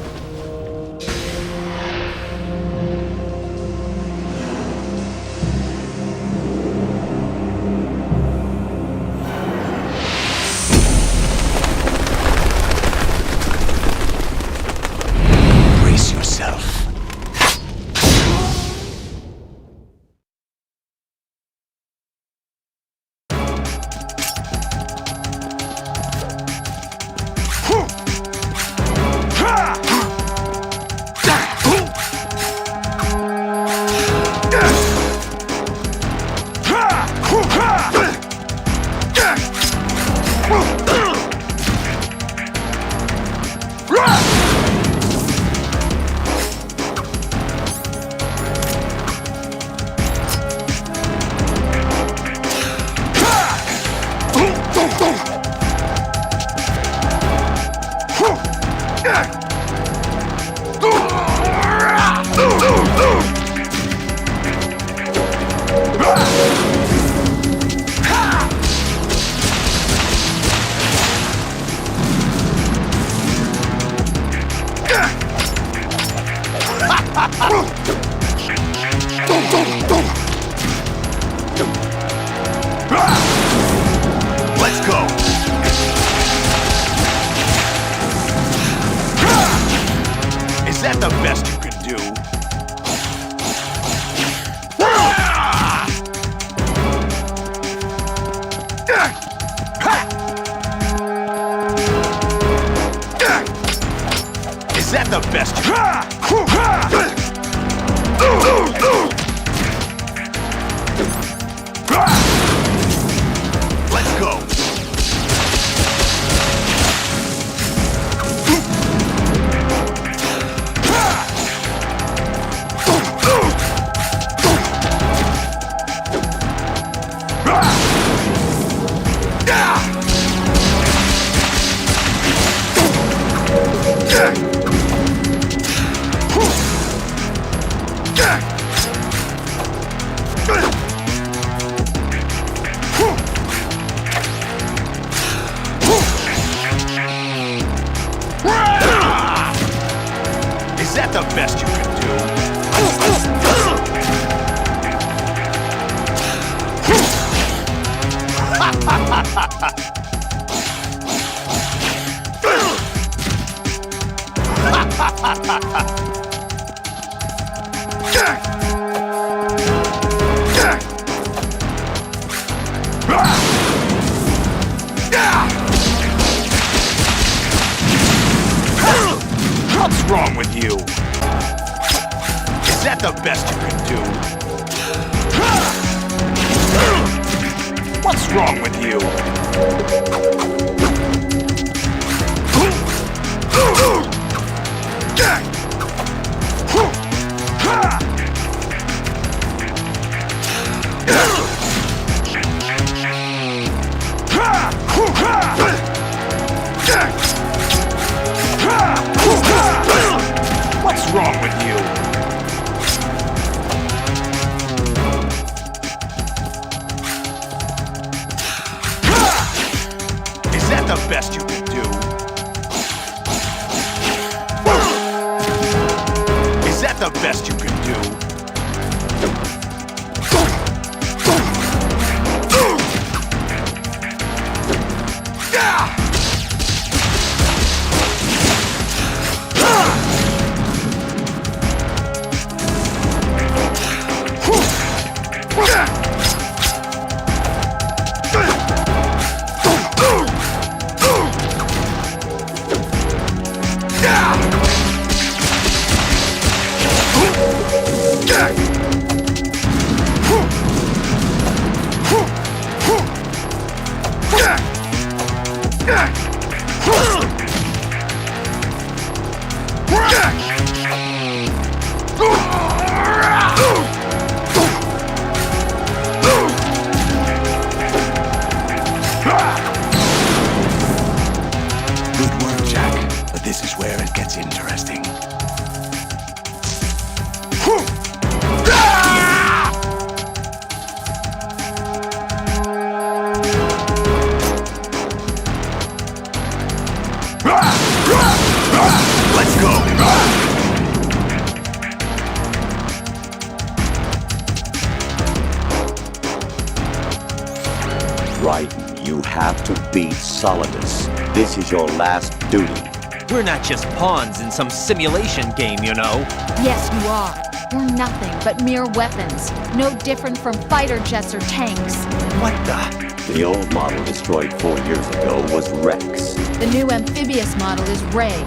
Let's go! Is that the best you can do? Is that the best you Let's go! Is that the best you can What's wrong with you? Is that the best you can do? What's wrong with you? What's wrong with you? Is that the best you can do? the best you can do. Good work, Jack. But this is where it gets interesting. Let's go! Raiden, you have to beat Solidus. This is your last duty. We're not just pawns in some simulation game, you know. Yes, you are. We're nothing but mere weapons. No different from fighter jets or tanks. What the? The old model destroyed 4 years ago was Rex. The new amphibious model is Ray.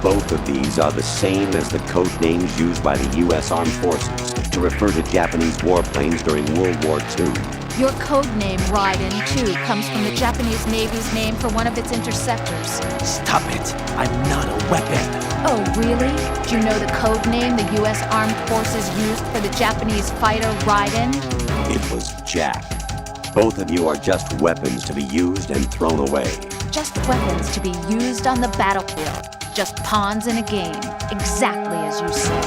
Both of these are the same as the code names used by the U.S. Armed Forces to refer to Japanese warplanes during World War II. Your code name, Raiden, too, comes from the Japanese Navy's name for one of its interceptors. Stop it. I'm not a weapon. Oh, really? Do you know the code name the U.S. Armed Forces used for the Japanese fighter Raiden? It was Jack. Both of you are just weapons to be used and thrown away. Just weapons to be used on the battlefield. Just pawns in a game. Exactly as you said.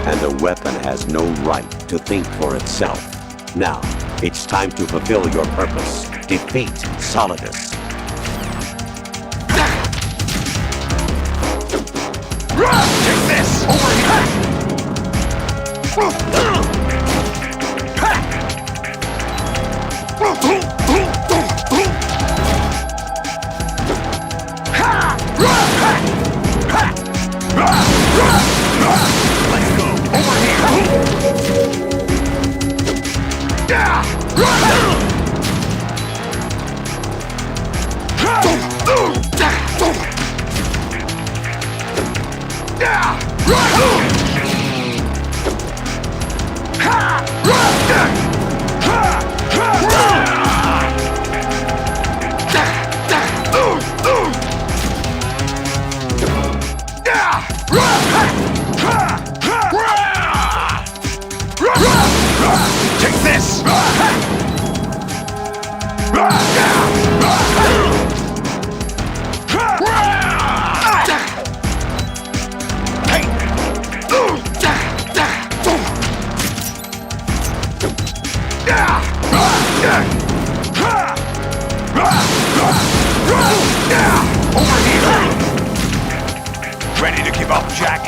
And a weapon has no right to think for itself. Now, it's time to fulfill your purpose. Defeat Solidus. Take this! Over here! Let's go! Over here! Take this! Over here! Ready to give up, Jack?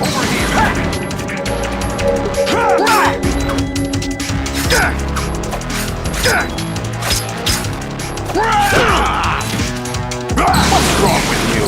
Over What's wrong with you?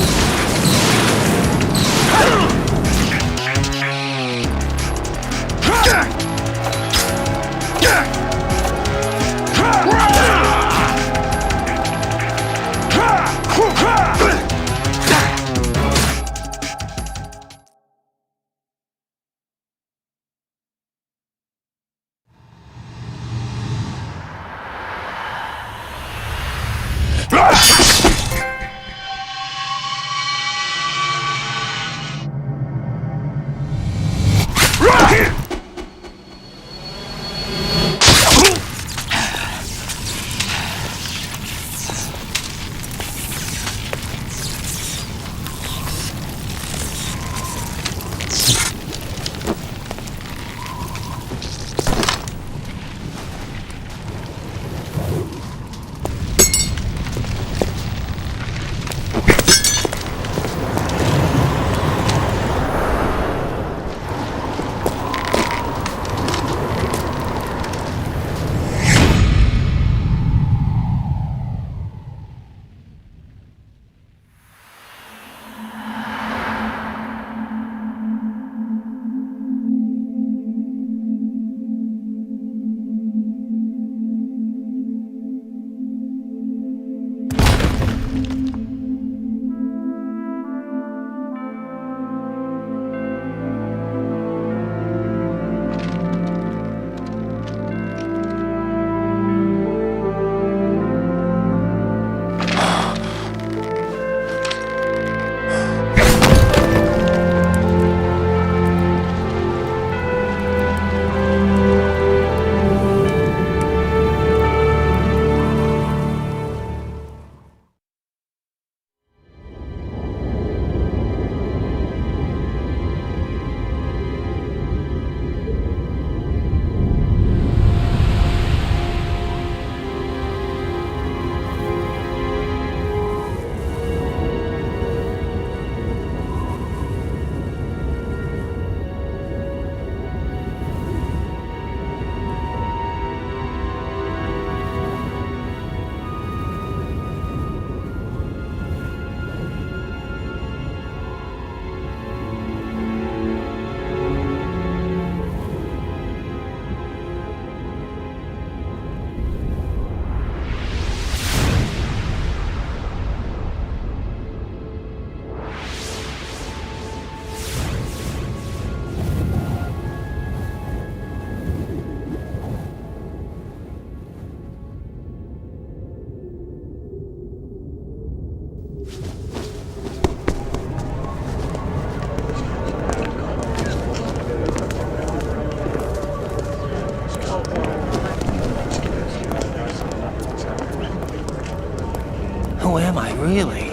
Who am I, really?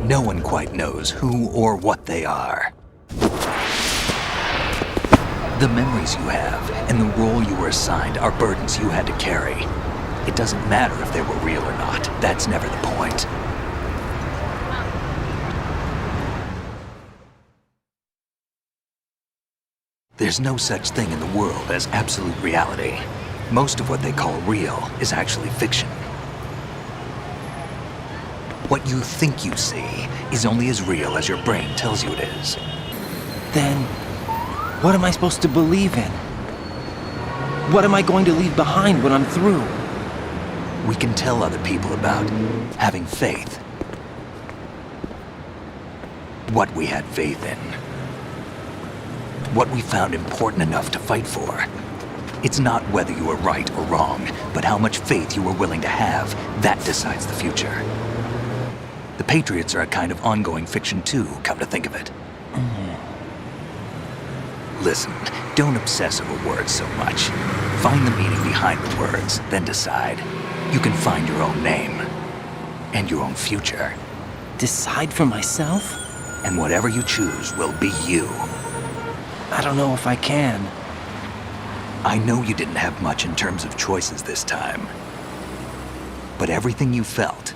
No one quite knows who or what they are. The memories you have and the role you were assigned are burdens you had to carry. It doesn't matter if they were real or not. That's never the point. There's no such thing in the world as absolute reality. Most of what they call real is actually fiction. What you think you see is only as real as your brain tells you it is. Then, what am I supposed to believe in? What am I going to leave behind when I'm through? We can tell other people about having faith. What we had faith in. What we found important enough to fight for. It's not whether you were right or wrong, but how much faith you were willing to have. That decides the future. The Patriots are a kind of ongoing fiction too, come to think of it. Listen, don't obsess over words so much. Find the meaning behind the words, then decide. You can find your own name. And your own future. Decide for myself? And whatever you choose will be you. I don't know if I can. I know you didn't have much in terms of choices this time. But everything you felt,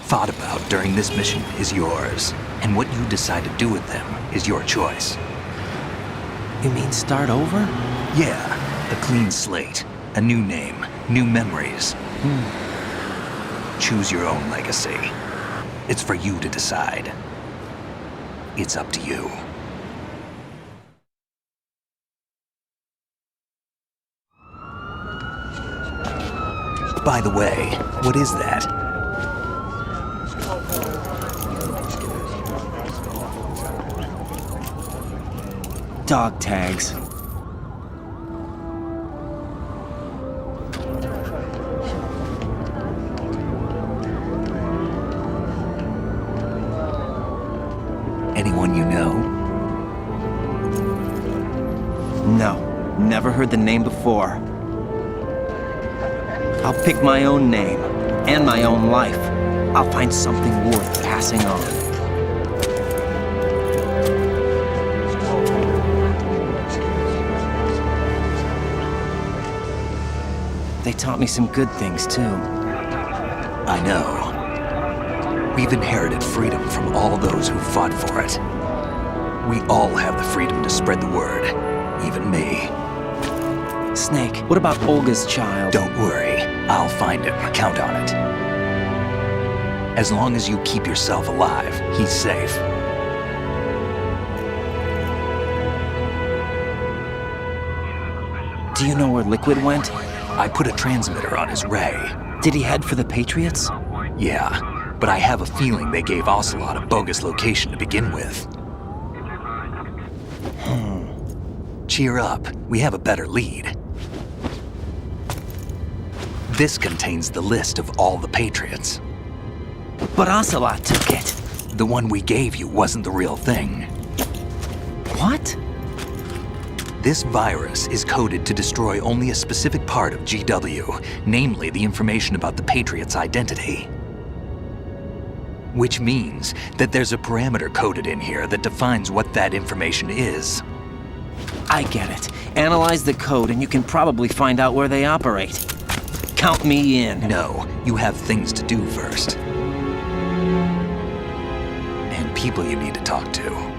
thought about during this mission is yours. And what you decide to do with them is your choice. You mean start over? Yeah, a clean slate, a new name, new memories. Choose your own legacy. It's for you to decide. It's up to you. By the way, what is that? Dog tags. Anyone you know? No, never heard the name before. I'll pick my own name, and my own life. I'll find something worth passing on. They taught me some good things, too. I know. We've inherited freedom from all those who fought for it. We all have the freedom to spread the word, even me. Snake, what about Olga's child? Don't worry. I'll find him. Count on it. As long as you keep yourself alive, he's safe. Do you know where Liquid went? I put a transmitter on his ray. Did he head for the Patriots? Yeah, but I have a feeling they gave Ocelot a bogus location to begin with. Cheer up. We have a better lead. This contains the list of all the Patriots. But Ocelot took it. The one we gave you wasn't the real thing. What? This virus is coded to destroy only a specific part of GW, namely the information about the Patriots' identity. Which means that there's a parameter coded in here that defines what that information is. I get it. Analyze the code and you can probably find out where they operate. Count me in. No, you have things to do first. And people you need to talk to.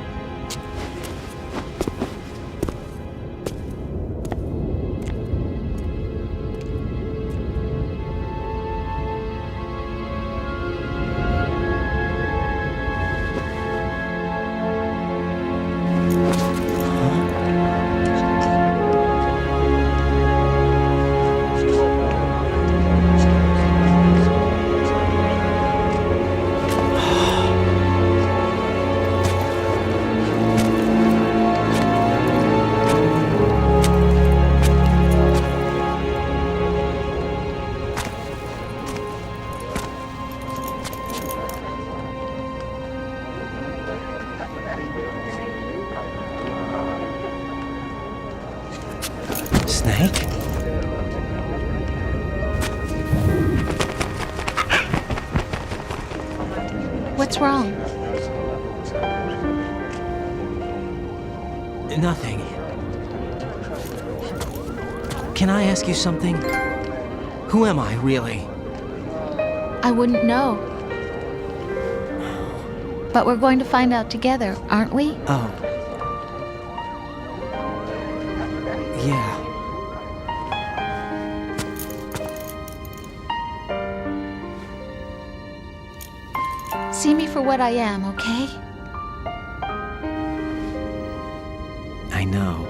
What's wrong? Nothing. Can I ask you something? Who am I, really? I wouldn't know. But we're going to find out together, aren't we? Oh. Yeah. See me for what I am, okay? I know.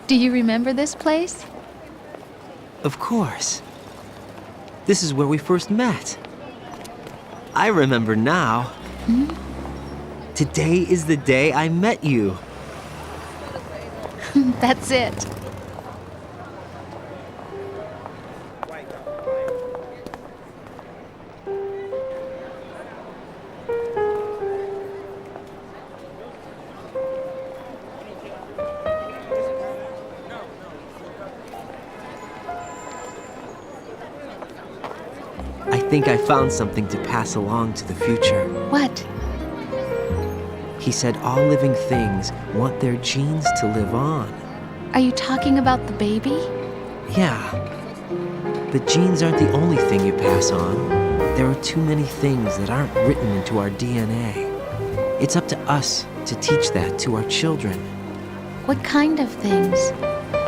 Do you remember this place? Of course. This is where we first met. I remember now. Hmm? Today is the day I met you. That's it. I think I found something to pass along to the future. What? He said all living things want their genes to live on. Are you talking about the baby? Yeah. The genes aren't the only thing you pass on. There are too many things that aren't written into our DNA. It's up to us to teach that to our children. What kind of things?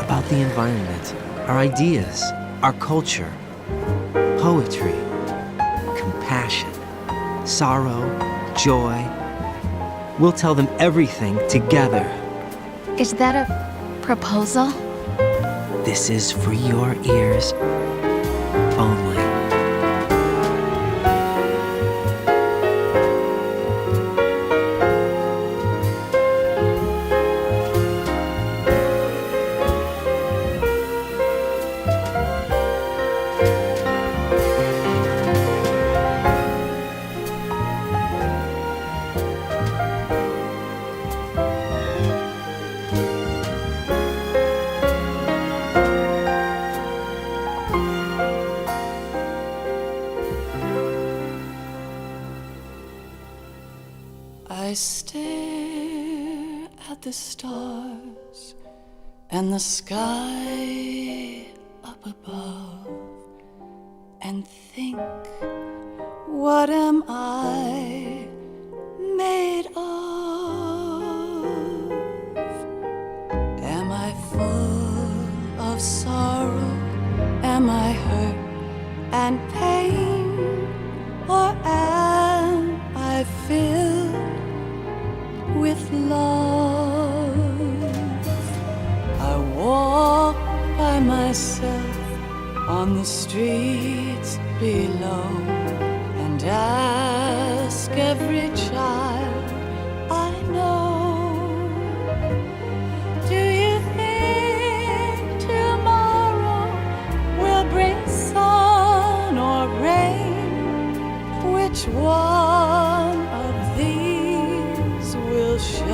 About the environment, our ideas, our culture, poetry, compassion, sorrow, joy. We'll tell them everything together. Is that a proposal? This is for your ears only. I stare at the stars and the sky up above and think, what am I made of? Am I full of sorrow? Am I hurt and pain? Or am I filled with love? I walk by myself on the streets below and ask every child I know, do you think tomorrow will bring sun or rain? Which one of these will show?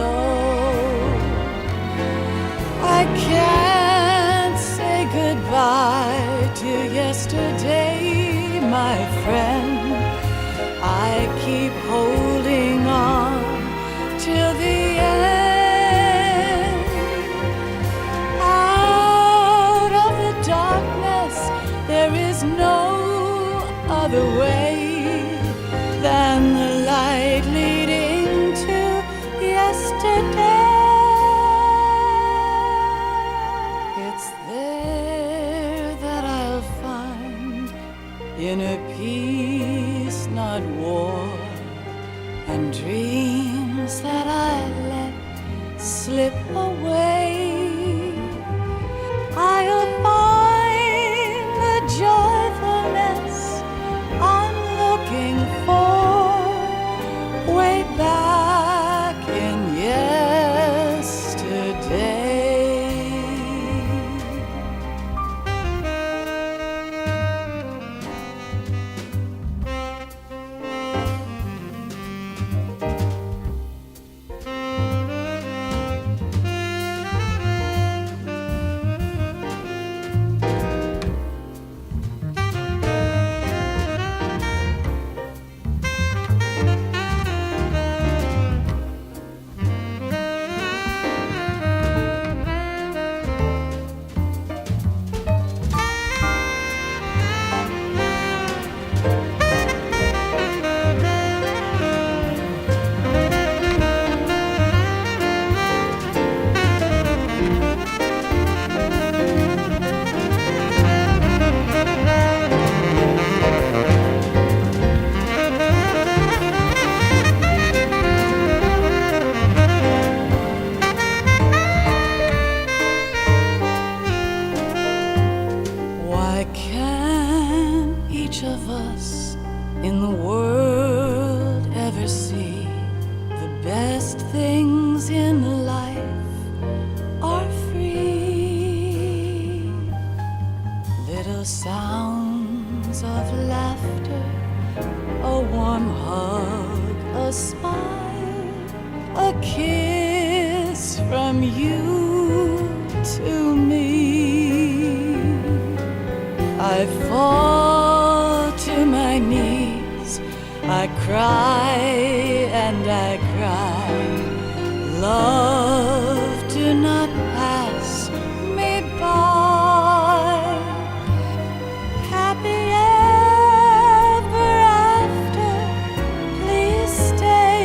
I can't say goodbye to yesterday, my friend. I keep holding on till the end. Out of the darkness, there is no other way than the light leading to yesterday. It's there that I'll find inner peace, not war, and dreams that I let slip away. I'll find the joyfulness I'm looking for way back in yesterday. each of us in the world ever see? The best things in life are free. Little sounds of laughter, a warm hug, a smile, a kiss from you to me. I fall to my knees, I cry and I cry. Love, do not pass me by. Happy ever after, please stay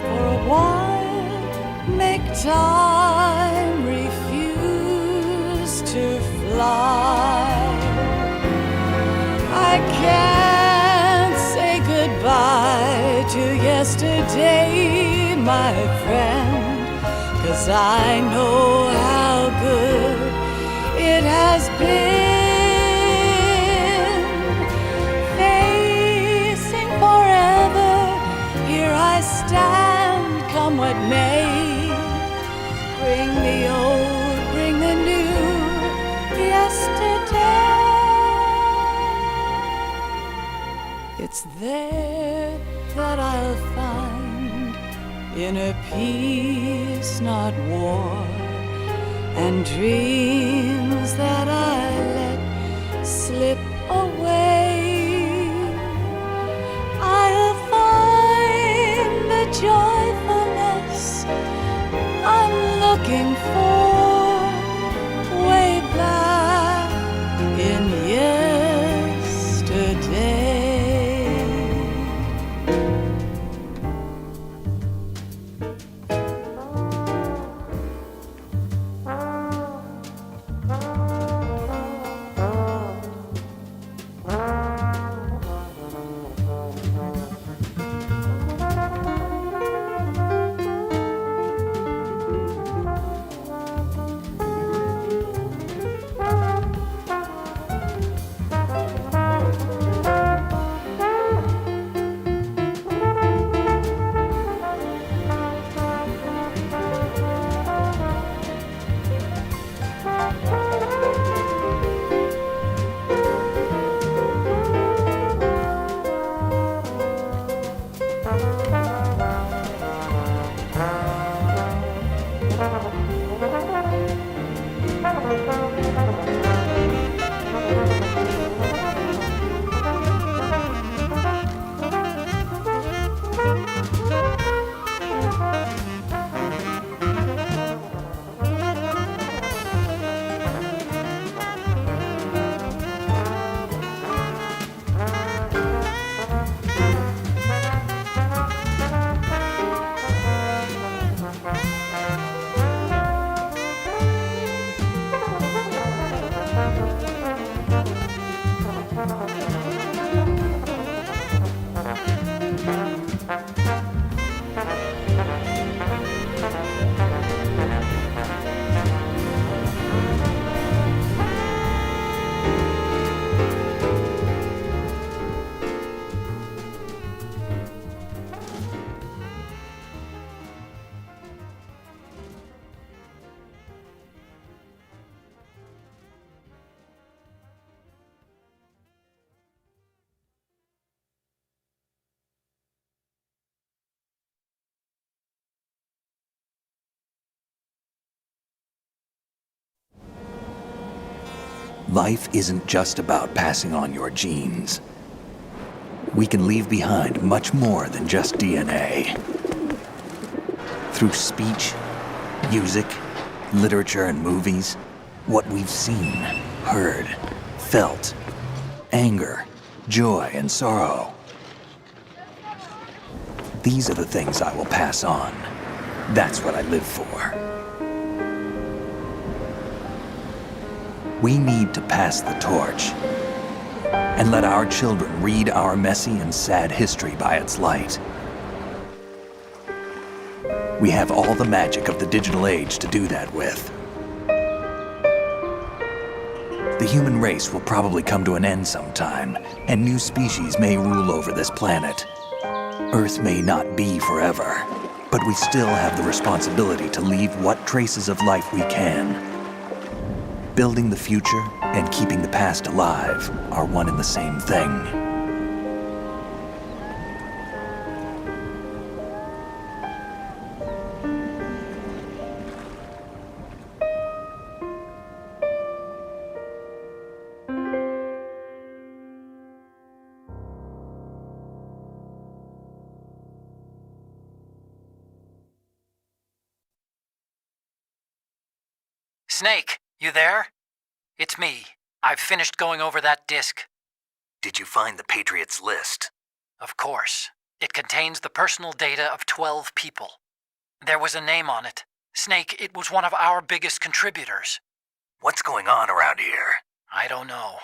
for a while. Make time refuse to fly. I can't say goodbye to yesterday, my friend, 'cause I know how good it has been. Facing forever, here I stand, come what may. Bring the old, bring the new, yesterday. It's there that I'll find inner peace, not war, and dreams that I let slip away. I'll find the joyfulness I'm looking for way back in yesterday. Life isn't just about passing on your genes. We can leave behind much more than just DNA. Through speech, music, literature, and movies, what we've seen, heard, felt, anger, joy, and sorrow. These are the things I will pass on. That's what I live for. We need to pass the torch and let our children read our messy and sad history by its light. We have all the magic of the digital age to do that with. The human race will probably come to an end sometime, and new species may rule over this planet. Earth may not be forever, but we still have the responsibility to leave what traces of life we can. Building the future and keeping the past alive are one and the same thing. Snake, you there? It's me. I've finished going over that disk. Did you find the Patriots list? Of course. It contains the personal data of 12 people. There was a name on it. Snake, it was one of our biggest contributors. What's going on around here? I don't know.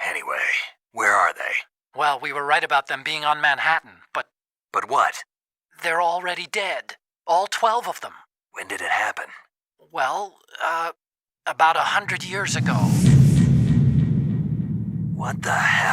Anyway, where are they? Well, we were right about them being on Manhattan, but... But what? They're already dead. All 12 of them. When did it happen? Well, about 100 years ago. What the hell?